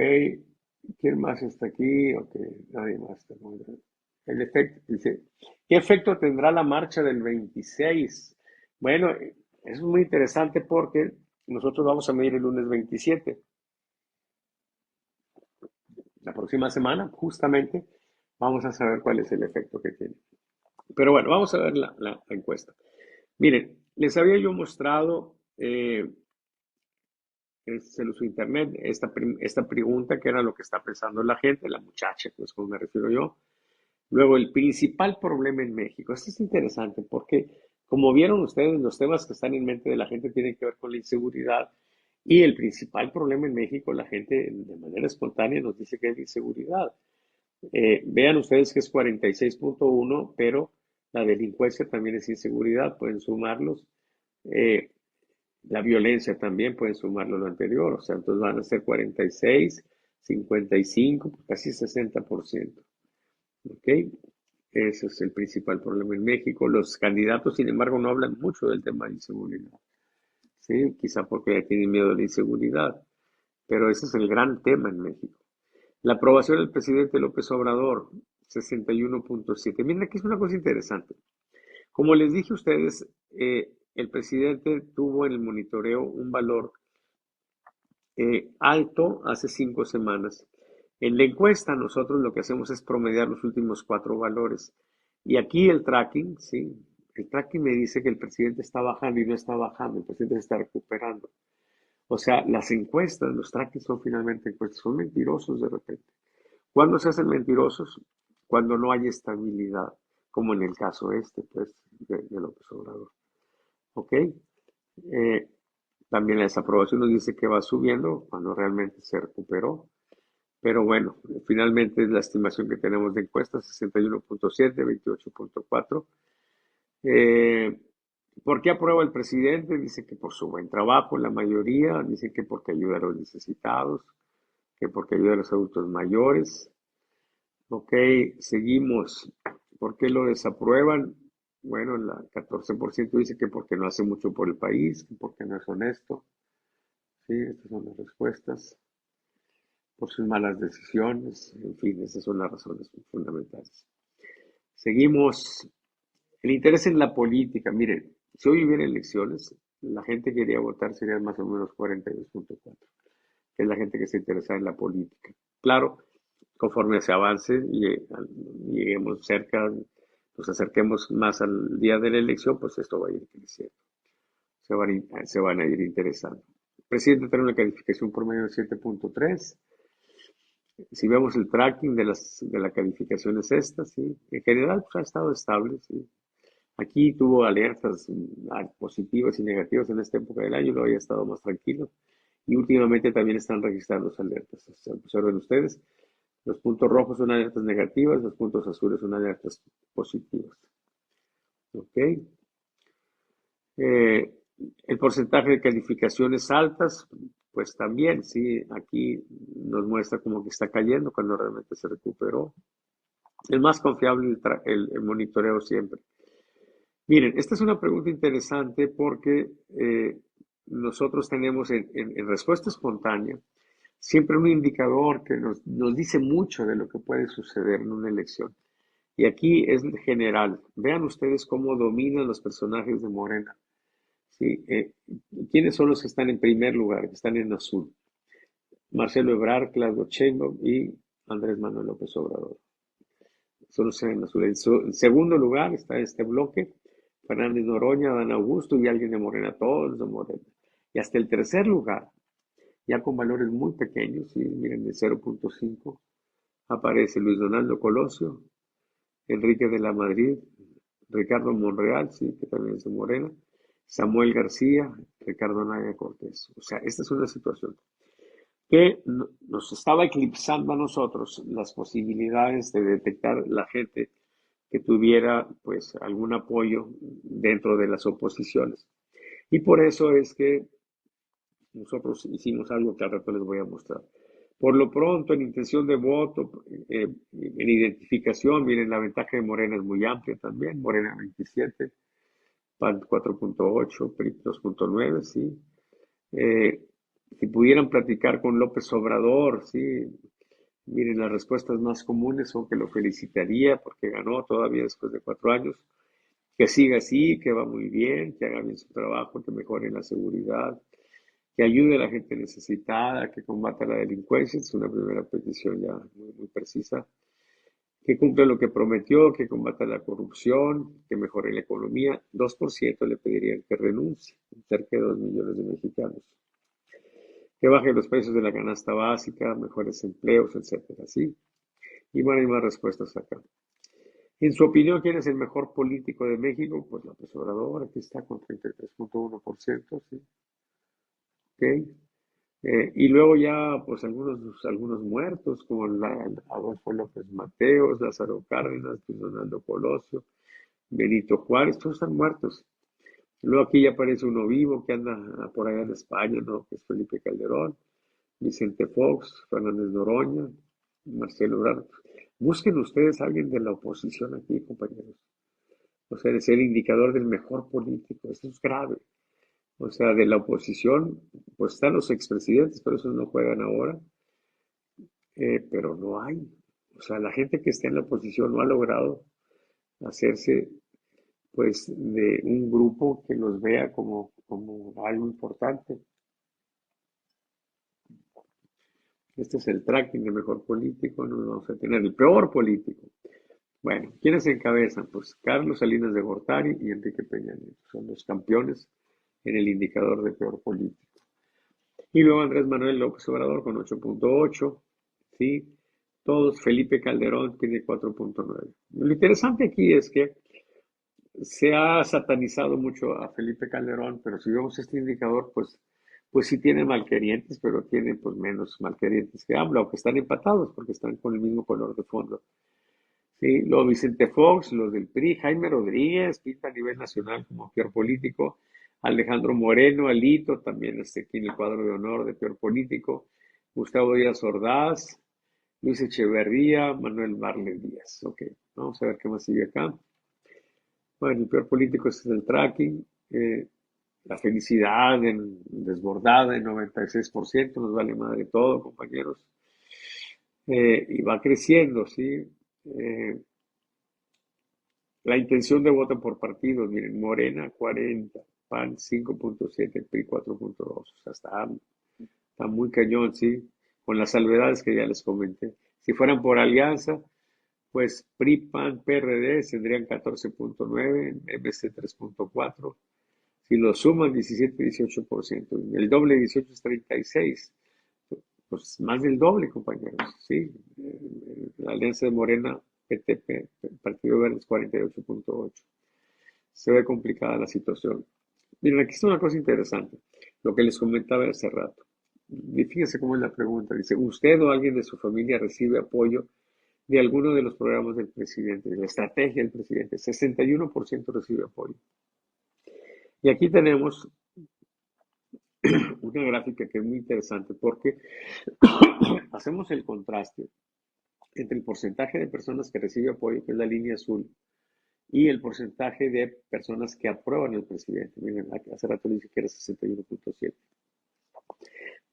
¿quién más está aquí? Ok, nadie más está. El efecto, dice, ¿qué efecto tendrá la marcha del 26? Bueno, eso es muy interesante porque nosotros vamos a medir el lunes 27, la próxima semana, justamente, vamos a saber cuál es el efecto que tiene. Pero bueno, vamos a ver la encuesta. Miren, les había yo mostrado el uso de internet, esta pregunta que era lo que está pensando la gente, la muchacha, pues como me refiero yo. Luego, el principal problema en México. Esto es interesante porque, como vieron ustedes, los temas que están en mente de la gente tienen que ver con la inseguridad. Y el principal problema en México, la gente de manera espontánea nos dice que es la inseguridad. Vean ustedes que es 46.1, pero la delincuencia también es inseguridad, pueden sumarlos. Eh, la violencia también pueden sumarlo a lo anterior, o sea, entonces van a ser 46, 55, casi 60%. ¿Ok? Ese es el principal problema en México. Los candidatos, sin embargo, no hablan mucho del tema de inseguridad. ¿Sí? Quizá porque ya tienen miedo de la inseguridad. Pero ese es el gran tema en México. La aprobación del presidente López Obrador, 61.7. Miren, aquí es una cosa interesante. Como les dije a ustedes, el presidente tuvo en el monitoreo un valor alto hace 5 semanas. En la encuesta nosotros lo que hacemos es promediar los últimos 4 valores. Y aquí el tracking, sí, el tracking me dice que el presidente está bajando y no está bajando, el presidente se está recuperando. O sea, las encuestas, los trackings son finalmente encuestas, son mentirosos de repente. ¿Cuándo se hacen mentirosos? Cuando no hay estabilidad, como en el caso este, pues, de López Obrador. ¿Ok? Eh, también la desaprobación nos dice que va subiendo cuando realmente se recuperó. Pero bueno, finalmente es la estimación que tenemos de encuestas, 61.7, 28.4. Eh, ¿Por qué aprueba el presidente? Dice que por su buen trabajo, la mayoría. Dice que porque ayuda a los necesitados, que porque ayuda a los adultos mayores. Ok, seguimos. ¿Por qué lo desaprueban? Bueno, el 14% dice que porque no hace mucho por el país, que porque no es honesto. Sí, estas son las respuestas. Por sus malas decisiones, en fin, esas son las razones fundamentales. Seguimos. El interés en la política, miren, si hoy hubiera elecciones, la gente que iría a votar serían más o menos 42.4, que es la gente que se interesa en la política. Claro, conforme se avance y lleguemos cerca, nos acerquemos más al día de la elección, pues esto va a ir creciendo, se van a ir interesando. El presidente tiene una calificación promedio de 7.3. Si vemos el tracking de la calificación es esta, sí. En general, pues, ha estado estable, sí. Aquí tuvo alertas positivas y negativas en esta época del año, lo había estado más tranquilo. Y últimamente también están registrando alertas. O sea, observen ustedes, los puntos rojos son alertas negativas, los puntos azules son alertas positivas. ¿Ok? Eh, el porcentaje de calificaciones altas, pues también, sí, aquí nos muestra como que está cayendo cuando realmente se recuperó. Es más confiable el monitoreo siempre. Miren, esta es una pregunta interesante porque nosotros tenemos en respuesta espontánea siempre un indicador que nos dice mucho de lo que puede suceder en una elección. Y aquí es general. Vean ustedes cómo dominan los personajes de Morena. ¿Sí? ¿Quiénes son los que están en primer lugar, que están en azul? Marcelo Ebrard, Claudio Sheinbaum y Andrés Manuel López Obrador. Son los que están en azul. En segundo lugar está este bloque, Fernández Noroña, Dan Augusto y alguien de Morena, todos de Morena. Y hasta el tercer lugar, ya con valores muy pequeños, ¿sí? Miren, de 0.5, aparece Luis Donaldo Colosio, Enrique de la Madrid, Ricardo Monreal, sí, que también es de Morena, Samuel García, Ricardo Anaya Cortés. O sea, esta es una situación que nos estaba eclipsando a nosotros las posibilidades de detectar la gente que tuviera pues algún apoyo dentro de las oposiciones. Y por eso es que nosotros hicimos algo que al rato les voy a mostrar. Por lo pronto, en intención de voto, en identificación, miren, la ventaja de Morena es muy amplia también. Morena 27, PAN 4.8, PRI 2.9, sí. Eh, si pudieran platicar con López Obrador, sí. Miren, las respuestas más comunes son que lo felicitaría porque ganó todavía después de 4 años, que siga así, que va muy bien, que haga bien su trabajo, que mejore la seguridad, que ayude a la gente necesitada, que combata la delincuencia, es una primera petición ya muy precisa, que cumpla lo que prometió, que combata la corrupción, que mejore la economía. 2% le pedirían que renuncie, cerca de 2 millones de mexicanos. Que baje los precios de la canasta básica, mejores empleos, etcétera, ¿sí? Y bueno, hay más respuestas acá. En su opinión, ¿quién es el mejor político de México? Pues López Obrador, aquí está con 33.1%, ¿sí? ¿Ok? Y luego ya, pues algunos muertos, como Adolfo López Mateos, Lázaro Cárdenas, Luis Donaldo Colosio, Benito Juárez, todos están muertos. Luego aquí ya aparece uno vivo que anda por allá en España, ¿no? Que es Felipe Calderón, Vicente Fox, Fernández Noroña, Marcelo Ebrard. Busquen ustedes a alguien de la oposición aquí, compañeros. O sea, de ser indicador del mejor político. Esto es grave. O sea, de la oposición, pues están los expresidentes, pero esos no juegan ahora. Pero no hay. O sea, la gente que está en la oposición no ha logrado hacerse, pues, de un grupo que los vea como algo importante. Este es el tracking de mejor político, no vamos a tener el peor político. Bueno, ¿quiénes encabezan? Pues Carlos Salinas de Gortari y Enrique Peña Nieto. Son los campeones en el indicador de peor político. Y luego Andrés Manuel López Obrador con 8.8, ¿sí? Todos, Felipe Calderón tiene 4.9. Lo interesante aquí es que se ha satanizado mucho a Felipe Calderón, pero si vemos este indicador, pues sí tiene malquerientes, pero tiene pues menos malquerientes que AMLO, aunque están empatados porque están con el mismo color de fondo. Sí, luego Vicente Fox, los del PRI, Jaime Rodríguez, pinta a nivel nacional como peor político, Alejandro Moreno, Alito, también aquí en el cuadro de honor de peor político, Gustavo Díaz Ordaz, Luis Echeverría, Manuel Marley Díaz. Ok, vamos a ver qué más sigue acá. Bueno, el peor político es el tracking, la felicidad desbordada en 96%, nos vale madre todo, compañeros. Y va creciendo, ¿sí? La intención de voto por partidos, miren, Morena 40, PAN 5.7, PRI 4.2, o sea, está muy cañón, ¿sí? Con las salvedades que ya les comenté. Si fueran por alianza, pues PRI, PAN, PRD tendrían 14.9, MC 3.4. Si lo suman, 17, 18%. El doble 18 es 36. Pues más del doble, compañeros, sí. La alianza de Morena, PTP, Partido Verde es 48.8. Se ve complicada la situación. Miren, aquí está una cosa interesante, lo que les comentaba hace rato. Y fíjense cómo es la pregunta. Dice, ¿usted o alguien de su familia recibe apoyo de alguno de los programas del presidente, de la estrategia del presidente? 61% recibe apoyo. Y aquí tenemos una gráfica que es muy interesante porque hacemos el contraste entre el porcentaje de personas que recibe apoyo, que es la línea azul, y el porcentaje de personas que aprueban al presidente. Miren, hace rato le dije que era 61.7.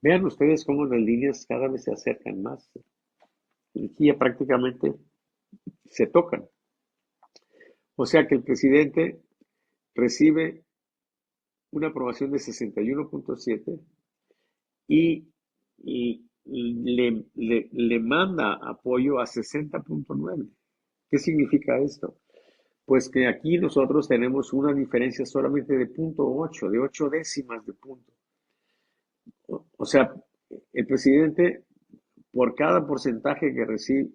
Vean ustedes cómo las líneas cada vez se acercan más. Aquí ya prácticamente se tocan. O sea que el presidente recibe una aprobación de 61.7 y, le manda apoyo a 60.9. ¿Qué significa esto? Pues que aquí nosotros tenemos una diferencia solamente de 0.8, de 8 décimas de punto. O sea, el presidente, por cada porcentaje que recibe,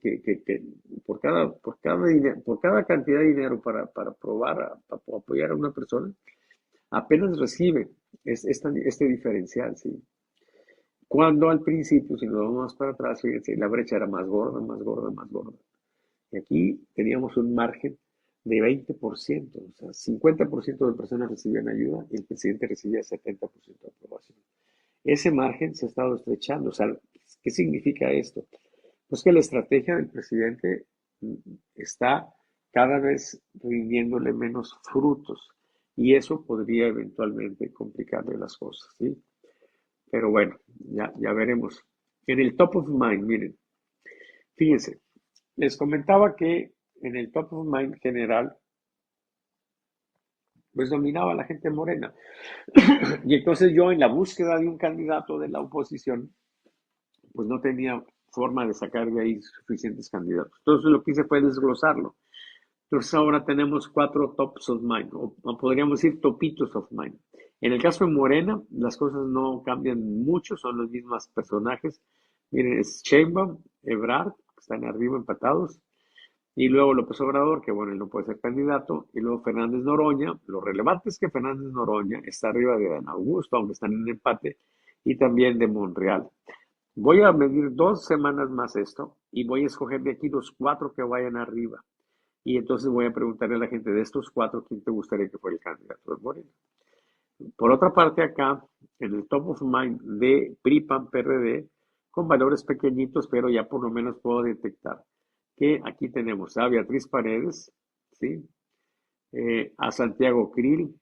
por cada cantidad de dinero para apoyar a una persona, apenas recibe este diferencial, ¿sí? Cuando al principio, si nos vamos más para atrás, fíjense, la brecha era más gorda, más gorda, más gorda. Y aquí teníamos un margen de 20%, o sea, 50% de personas recibían ayuda y el presidente recibía 70% de aprobación. Ese margen se ha estado estrechando. O sea, ¿qué significa esto? Pues que la estrategia del presidente está cada vez rindiéndole menos frutos y eso podría eventualmente complicarle las cosas, ¿sí? Pero bueno, ya veremos. En el top of mind, miren, fíjense, les comentaba que en el top of mind general, pues dominaba la gente morena. Y entonces yo en la búsqueda de un candidato de la oposición, pues no tenía forma de sacar de ahí suficientes candidatos. Entonces lo que hice fue desglosarlo. Entonces ahora tenemos 4 tops of mind, o podríamos decir topitos of mind. En el caso de Morena, las cosas no cambian mucho, son los mismos personajes. Miren, es Sheinbaum, Ebrard, que están arriba empatados, y luego López Obrador, que bueno, él no puede ser candidato, y luego Fernández Noroña. Lo relevante es que Fernández Noroña está arriba de Dan Augusto, aunque están en empate, y también de Monreal. Voy a medir 2 semanas más esto y voy a escoger de aquí los 4 que vayan arriba. Y entonces voy a preguntarle a la gente de estos 4, ¿quién te gustaría que fuera el candidato de Morena? Por otra parte, acá, en el top of mind de PRI, PAN, PRD, con valores pequeñitos, pero ya por lo menos puedo detectar que aquí tenemos a Beatriz Paredes, ¿sí? A Santiago Krill,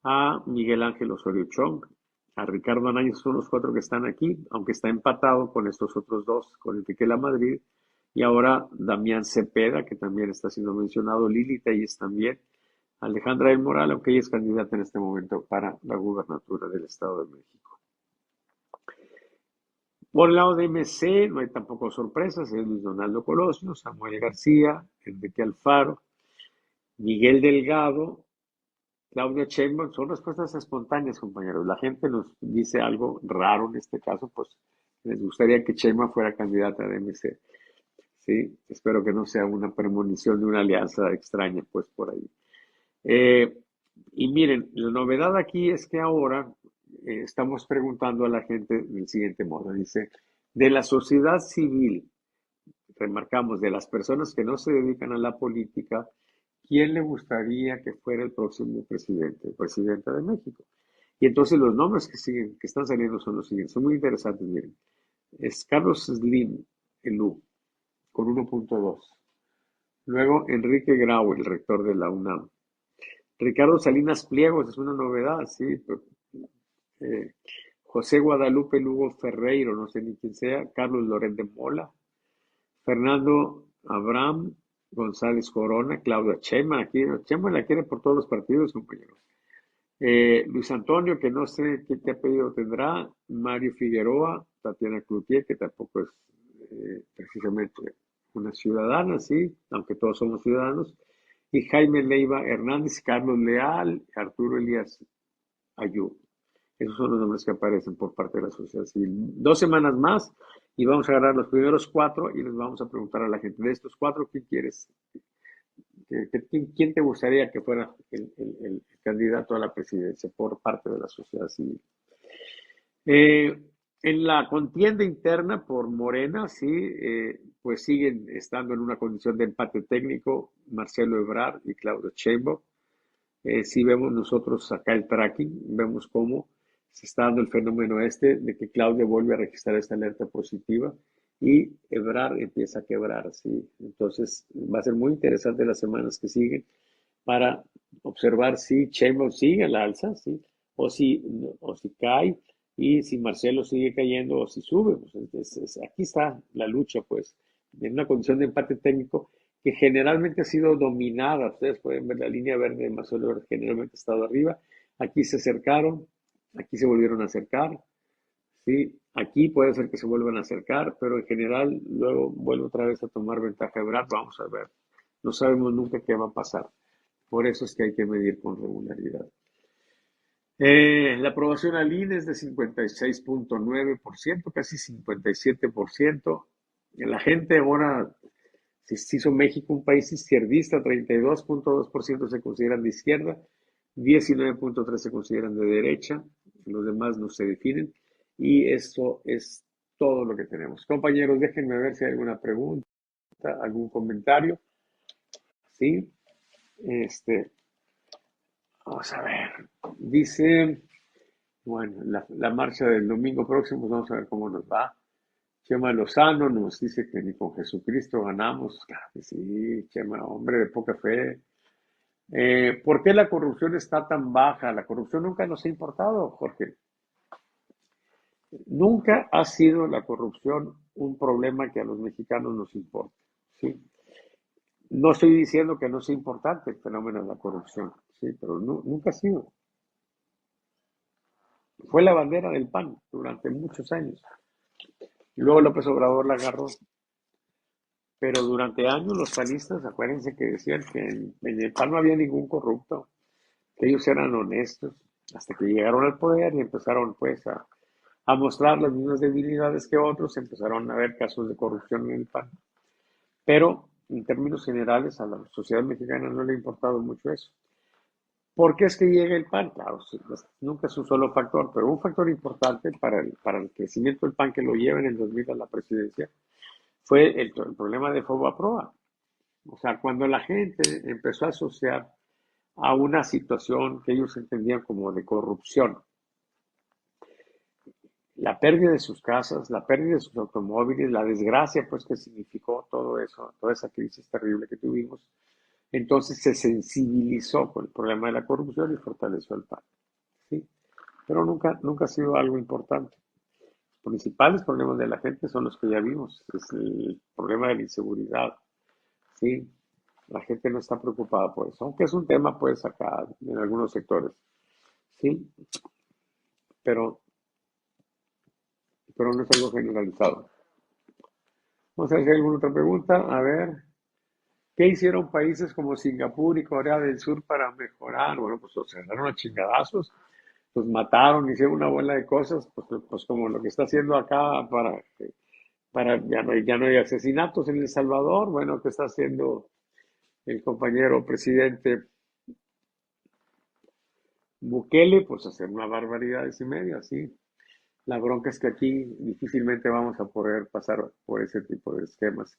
a Miguel Ángel Osorio Chong, a Ricardo Anaya. Son los 4 que están aquí, aunque está empatado con estos otros 2, con Enrique Lamadrid, y ahora Damián Cepeda, que también está siendo mencionado, Lili Telles también, Alejandra del Moral, aunque ella es candidata en este momento para la gubernatura del Estado de México. Por el lado de MC, no hay tampoco sorpresas, es Luis Donaldo Colosio, Samuel García, Enrique Alfaro, Miguel Delgado, Claudia Sheinbaum. Son respuestas espontáneas, compañeros. La gente nos dice algo raro en este caso, pues les gustaría que Sheinbaum fuera candidata de MC. Sí, espero que no sea una premonición de una alianza extraña, pues por ahí. Eh, y miren, la novedad aquí es que ahora estamos preguntando a la gente del siguiente modo. Dice, de la sociedad civil, remarcamos, de las personas que no se dedican a la política, ¿quién le gustaría que fuera el próximo presidente o presidenta de México? Y entonces los nombres que están saliendo son los siguientes. Son muy interesantes, miren. Es Carlos Slim, el U, con 1.2. Luego Enrique Grau, el rector de la UNAM. Ricardo Salinas Pliegos, es una novedad, sí. Eh, José Guadalupe Lugo Ferreiro, no sé ni quién sea. Carlos Loret de Mola. Fernando Abraham González Corona. Claudia Sheinbaum, aquí Sheinbaum la quiere por todos los partidos, compañeros. Luis Antonio, que no sé qué apellido tendrá. Mario Figueroa. Tatiana Cloutier, que tampoco es precisamente una ciudadana, sí, aunque todos somos ciudadanos. Y Jaime Leiva Hernández, Carlos Leal, Arturo Elías Ayú. Esos son los nombres que aparecen por parte de la sociedad civil. 2 semanas más y vamos a agarrar los primeros 4 y les vamos a preguntar a la gente, de estos 4, ¿quién quieres? ¿Quién te gustaría que fuera el candidato a la presidencia por parte de la sociedad civil? Eh, en la contienda interna por Morena, sí, pues siguen estando en una condición de empate técnico Marcelo Ebrard y Claudio Sheinbaum. Si vemos nosotros acá el tracking, vemos cómo se está dando el fenómeno este de que Claudia vuelve a registrar esta alerta positiva y Ebrard empieza a quebrar, ¿sí? Entonces va a ser muy interesante las semanas que siguen para observar si Sheinbaum sigue a la alza, ¿sí? O si cae y si Marcelo sigue cayendo o si sube. Pues, entonces, aquí está la lucha, pues, en una condición de empate técnico que generalmente ha sido dominada. Ustedes pueden ver la línea verde de Marcelo Ebrard, generalmente ha estado arriba. Aquí se acercaron, aquí se volvieron a acercar, ¿sí? Aquí puede ser que se vuelvan a acercar, pero en general luego vuelve otra vez a tomar ventaja Ebrard. Vamos a ver. No sabemos nunca qué va a pasar. Por eso es que hay que medir con regularidad. La aprobación al INE es de 56.9%, casi 57%. La gente ahora se hizo México un país izquierdista, 32.2% se consideran de izquierda, 19.3% se consideran de derecha, los demás no se definen. Y eso es todo lo que tenemos. Compañeros, déjenme ver si hay alguna pregunta, algún comentario. ¿Sí? Este, Vamos a ver. Dice, bueno, la marcha del domingo próximo, pues vamos a ver cómo nos va. Chema Lozano nos dice que ni con Jesucristo ganamos. Claro que sí, Chema, hombre de poca fe. ¿Por qué la corrupción está tan baja? La corrupción nunca nos ha importado, Jorge. Nunca ha sido la corrupción un problema que a los mexicanos nos importe, ¿sí? No estoy diciendo que no sea importante el fenómeno de la corrupción, sí, pero nunca ha sido. Fue la bandera del PAN durante muchos años. Y luego López Obrador la agarró. Pero durante años los panistas, acuérdense que decían que en el PAN no había ningún corrupto, que ellos eran honestos, hasta que llegaron al poder y empezaron pues a mostrar las mismas debilidades que otros, empezaron a haber casos de corrupción en el PAN. Pero en términos generales a la sociedad mexicana no le ha importado mucho eso. ¿Por qué es que llega el PAN? Claro, sí, nunca es un solo factor, pero un factor importante para el crecimiento del PAN que lo lleva en el 2000 a la presidencia fue el problema de Fobaproa. O sea, cuando la gente empezó a asociar a una situación que ellos entendían como de corrupción, la pérdida de sus casas, la pérdida de sus automóviles, la desgracia pues que significó todo eso, toda esa crisis terrible que tuvimos, entonces se sensibilizó con el problema de la corrupción y fortaleció el PAN, ¿sí? Pero nunca ha sido algo importante. Los principales problemas de la gente son los que ya vimos, es el problema de la inseguridad, ¿sí? La gente no está preocupada por eso, aunque es un tema pues acá en algunos sectores, ¿sí? Pero, pero no es algo generalizado. Vamos a ver si hay alguna otra pregunta. A ver, ¿qué hicieron países como Singapur y Corea del Sur para mejorar? Bueno, pues los agarraron a chingadazos, los mataron, hicieron una bola de cosas, pues como lo que está haciendo acá para ya no hay asesinatos en El Salvador. Bueno, ¿qué está haciendo el compañero presidente Bukele? Pues hacer una barbaridad y media, sí. La bronca es que aquí difícilmente vamos a poder pasar por ese tipo de esquemas.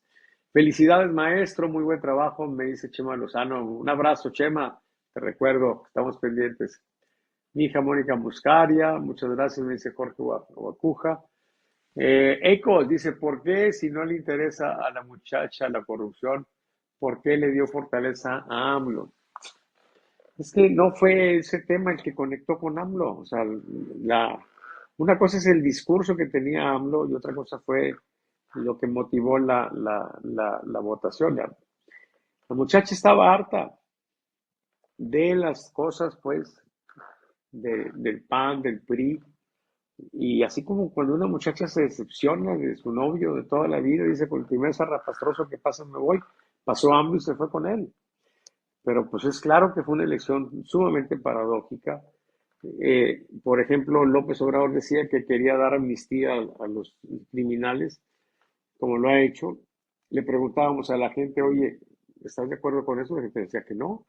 Felicidades, maestro, muy buen trabajo, me dice Chema Lozano. Un abrazo, Chema, te recuerdo, estamos pendientes. Mi hija Mónica Muscaria, muchas gracias, me dice Jorge Guacuja. Eco dice, ¿por qué si no le interesa a la muchacha la corrupción, por qué le dio fortaleza a AMLO? Es que no fue ese tema el que conectó con AMLO. O sea, una cosa es el discurso que tenía AMLO y otra cosa fue lo que motivó la votación. La muchacha estaba harta de las cosas, pues, del PAN, del PRI. Y así como cuando una muchacha se decepciona de su novio de toda la vida, dice, por el primer zarrapastroso que pasa me voy, pasó AMLO y se fue con él. Pero pues es claro que fue una elección sumamente paradójica. Por ejemplo, López Obrador decía que quería dar amnistía a los criminales, como lo ha hecho. Le preguntábamos a la gente, oye, ¿estás de acuerdo con eso? La gente decía que no.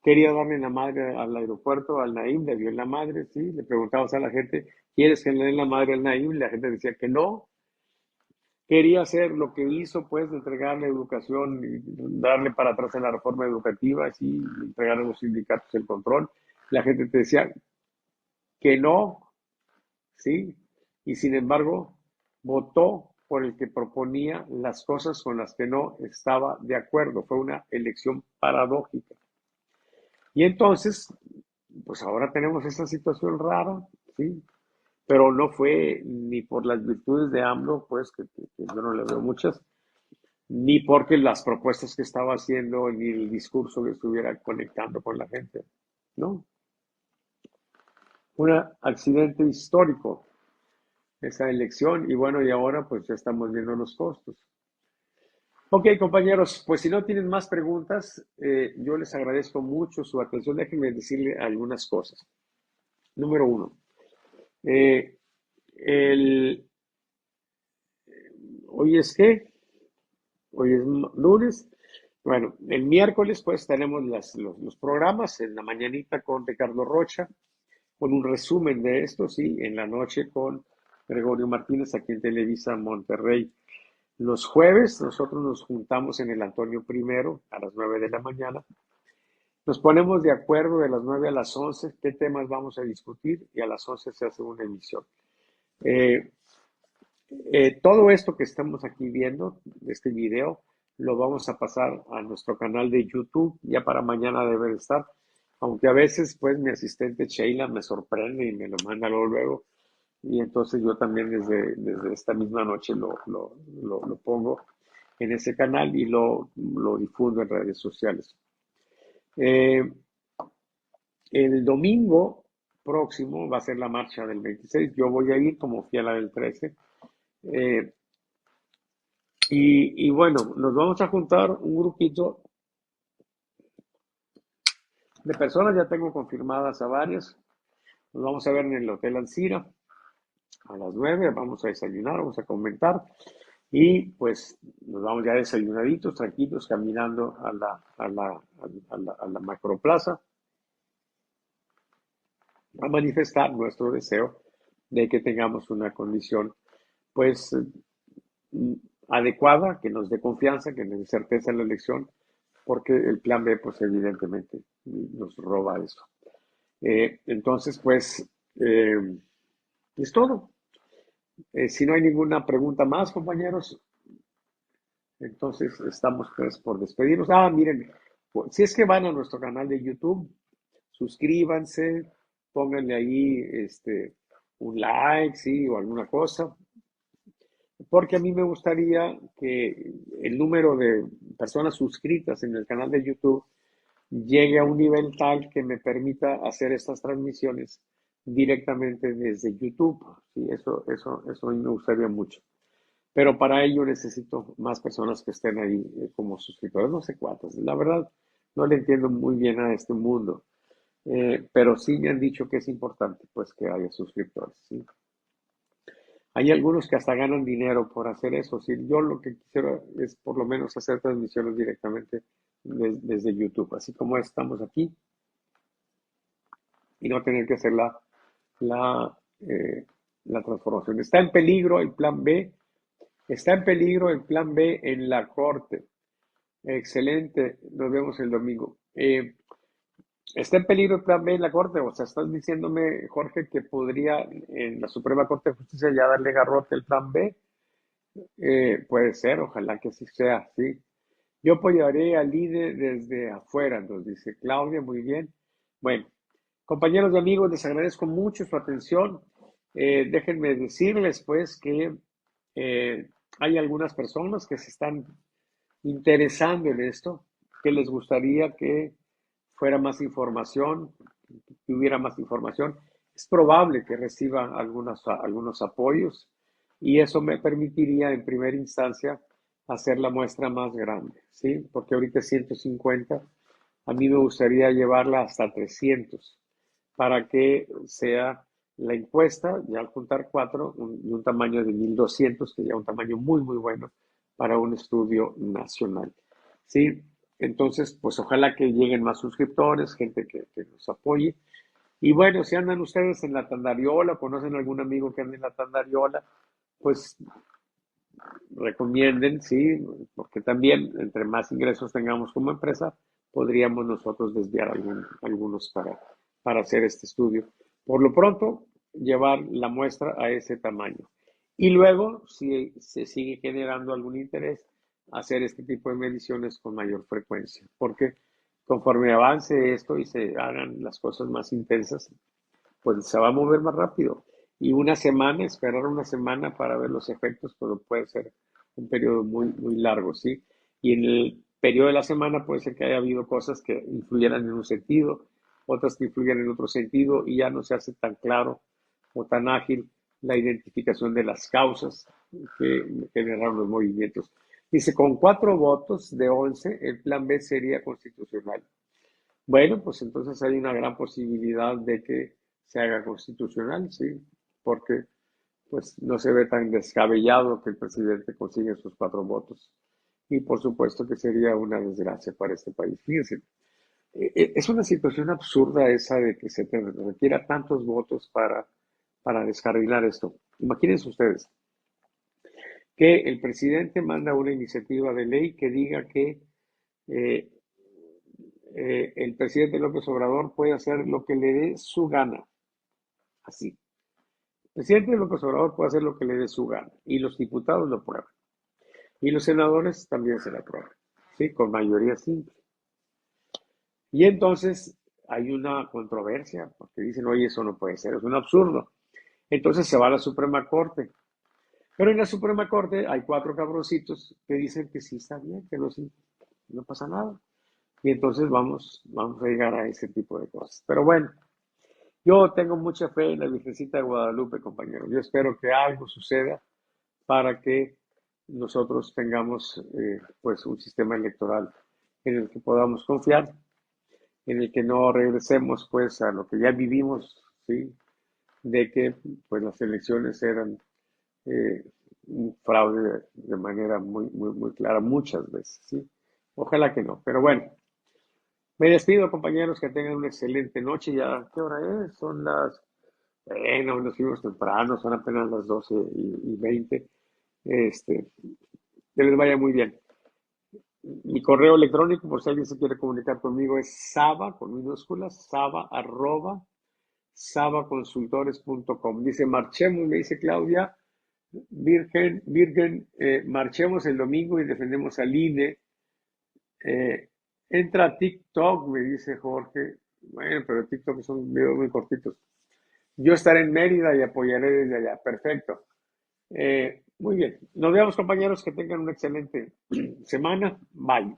Quería darle la madre al aeropuerto, al Naim, le dio la madre, sí. Le preguntábamos a la gente, ¿quieres que le den la madre al Naim? La gente decía que no. Quería hacer lo que hizo, pues, de entregarle educación y darle para atrás en la reforma educativa, sí, entregarle a los sindicatos el control. La gente te decía que no, sí, y sin embargo, votó por el que proponía las cosas con las que no estaba de acuerdo. Fue una elección paradójica. Y entonces, pues ahora tenemos esta situación rara, sí, pero no fue ni por las virtudes de AMLO, pues, que yo no le veo muchas, ni porque las propuestas que estaba haciendo, ni el discurso que estuviera conectando con la gente, ¿no? Un accidente histórico esa elección y bueno, y ahora pues ya estamos viendo los costos. Ok, compañeros, pues si no tienen más preguntas, yo les agradezco mucho su atención. Déjenme decirle algunas cosas. Número uno, eh, el, hoy es qué, hoy es lunes. Bueno, el miércoles pues tenemos los programas en la mañanita con Ricardo Rocha, con un resumen de esto, sí, en la noche con Gregorio Martínez aquí en Televisa Monterrey. Los jueves nosotros nos juntamos en el Antonio Primero a las 9 de la mañana. Nos ponemos de acuerdo de las 9 a las 11 qué temas vamos a discutir y a las 11 se hace una emisión. Eh, todo esto que estamos aquí viendo, este video, lo vamos a pasar a nuestro canal de YouTube, ya para mañana debe de estar, aunque a veces pues mi asistente Sheila me sorprende y me lo manda luego, y entonces yo también desde esta misma noche lo pongo en ese canal y lo difundo en redes sociales. Eh, el domingo próximo va a ser la marcha del 26, yo voy a ir como fui a la del 13. Eh, y bueno, nos vamos a juntar un grupito de personas, ya tengo confirmadas a varias. Nos vamos a ver en el Hotel Alcira a las 9, vamos a desayunar, vamos a comentar y pues nos vamos ya desayunaditos, tranquilos, caminando a la macroplaza a manifestar nuestro deseo de que tengamos una condición pues adecuada, que nos dé confianza, que nos dé certeza en la elección, porque el plan B pues evidentemente nos roba eso. Entonces pues es todo. Si no hay ninguna pregunta más, compañeros, entonces estamos pues por despedirnos. Ah, miren, si es que van a nuestro canal de YouTube, suscríbanse, pónganle ahí un like, sí, o alguna cosa, porque a mí me gustaría que el número de personas suscritas en el canal de YouTube llegue a un nivel tal que me permita hacer estas transmisiones directamente desde YouTube. Sí, eso a mí me gustaría mucho. Pero para ello necesito más personas que estén ahí como suscriptores, no sé cuántas. La verdad, no le entiendo muy bien a este mundo, pero sí me han dicho que es importante pues que haya suscriptores, ¿sí? Hay algunos que hasta ganan dinero por hacer eso. ¿Sí? Yo lo que quisiera es por lo menos hacer transmisiones directamente desde YouTube, así como estamos aquí, y no tener que hacer la, eh, la transformación. Está en peligro el plan B, está en peligro el plan B en la Corte. Excelente, nos vemos el domingo. ¿Está en peligro el plan B en la Corte? O sea, estás diciéndome, Jorge, que podría en la Suprema Corte de Justicia ya darle garrote el plan B. Puede ser, ojalá que así sea, sí. Yo apoyaré al líder desde afuera, nos dice Claudia, muy bien. Bueno, compañeros y amigos, les agradezco mucho su atención. Déjenme decirles, pues, que hay algunas personas que se están interesando en esto, que les gustaría que fuera más información, que hubiera más información. Es probable que reciba algunos apoyos y eso me permitiría en primera instancia hacer la muestra más grande, ¿sí? Porque ahorita es 150, a mí me gustaría llevarla hasta 300 para que sea la encuesta, ya al juntar cuatro, y un tamaño de 1200, que ya un tamaño muy, muy bueno para un estudio nacional. ¿Sí? Entonces, pues ojalá que lleguen más suscriptores, gente que nos apoye. Y bueno, si andan ustedes en la Tandariola, conocen algún amigo que ande en la Tandariola, pues recomienden, sí, porque también entre más ingresos tengamos como empresa, podríamos nosotros desviar algunos para hacer este estudio. Por lo pronto, llevar la muestra a ese tamaño. Y luego, si se sigue generando algún interés, hacer este tipo de mediciones con mayor frecuencia, porque conforme avance esto y se hagan las cosas más intensas, pues se va a mover más rápido. Y una semana, esperar una semana para ver los efectos, pues puede ser un periodo muy, muy largo, ¿sí? Y en el periodo de la semana puede ser que haya habido cosas que influyeran en un sentido, otras que influyeran en otro sentido, y ya no se hace tan claro o tan ágil la identificación de las causas que generaron los movimientos. Dice, con 4 votos de 11, el plan B sería constitucional. Bueno, pues entonces hay una gran posibilidad de que se haga constitucional, sí, porque pues no se ve tan descabellado que el presidente consiga sus 4 votos. Y por supuesto que sería una desgracia para este país. Fíjense, es una situación absurda esa de que se requiera tantos votos para descarrilar esto. Imagínense ustedes que el presidente manda una iniciativa de ley que diga que eh, el presidente López Obrador puede hacer lo que le dé su gana. Así. El presidente López Obrador puede hacer lo que le dé su gana. Y los diputados lo aprueban. Y los senadores también se lo aprueban. ¿Sí? Con mayoría simple. Y entonces hay una controversia, porque dicen, oye, eso no puede ser, es un absurdo. Entonces se va a la Suprema Corte. Pero en la Suprema Corte hay 4 cabroncitos que dicen que sí está bien, que no, sí, no pasa nada. Y entonces vamos a llegar a ese tipo de cosas. Pero bueno, yo tengo mucha fe en la Virgencita de Guadalupe, compañeros. Yo espero que algo suceda para que nosotros tengamos pues un sistema electoral en el que podamos confiar, en el que no regresemos pues a lo que ya vivimos, ¿sí? De que pues las elecciones eran eh, un fraude de manera muy, muy, muy clara muchas veces, ¿sí? Ojalá que no, pero bueno. Me despido, compañeros, que tengan una excelente noche. Ya, ¿qué hora es? Son las... Bueno, nos fuimos temprano, son apenas las 12:20. Que les vaya muy bien. Mi correo electrónico, por si alguien se quiere comunicar conmigo, es saba, con minúsculas, sabaconsultores.com. Dice, marchemos, me dice Claudia, Virgen, marchemos el domingo y defendemos al INE. Eh, Entra a TikTok, me dice Jorge. Bueno, pero TikTok son videos muy cortitos. Yo estaré en Mérida y apoyaré desde allá. Perfecto. Muy bien. Nos vemos, compañeros. Que tengan una excelente semana. Bye.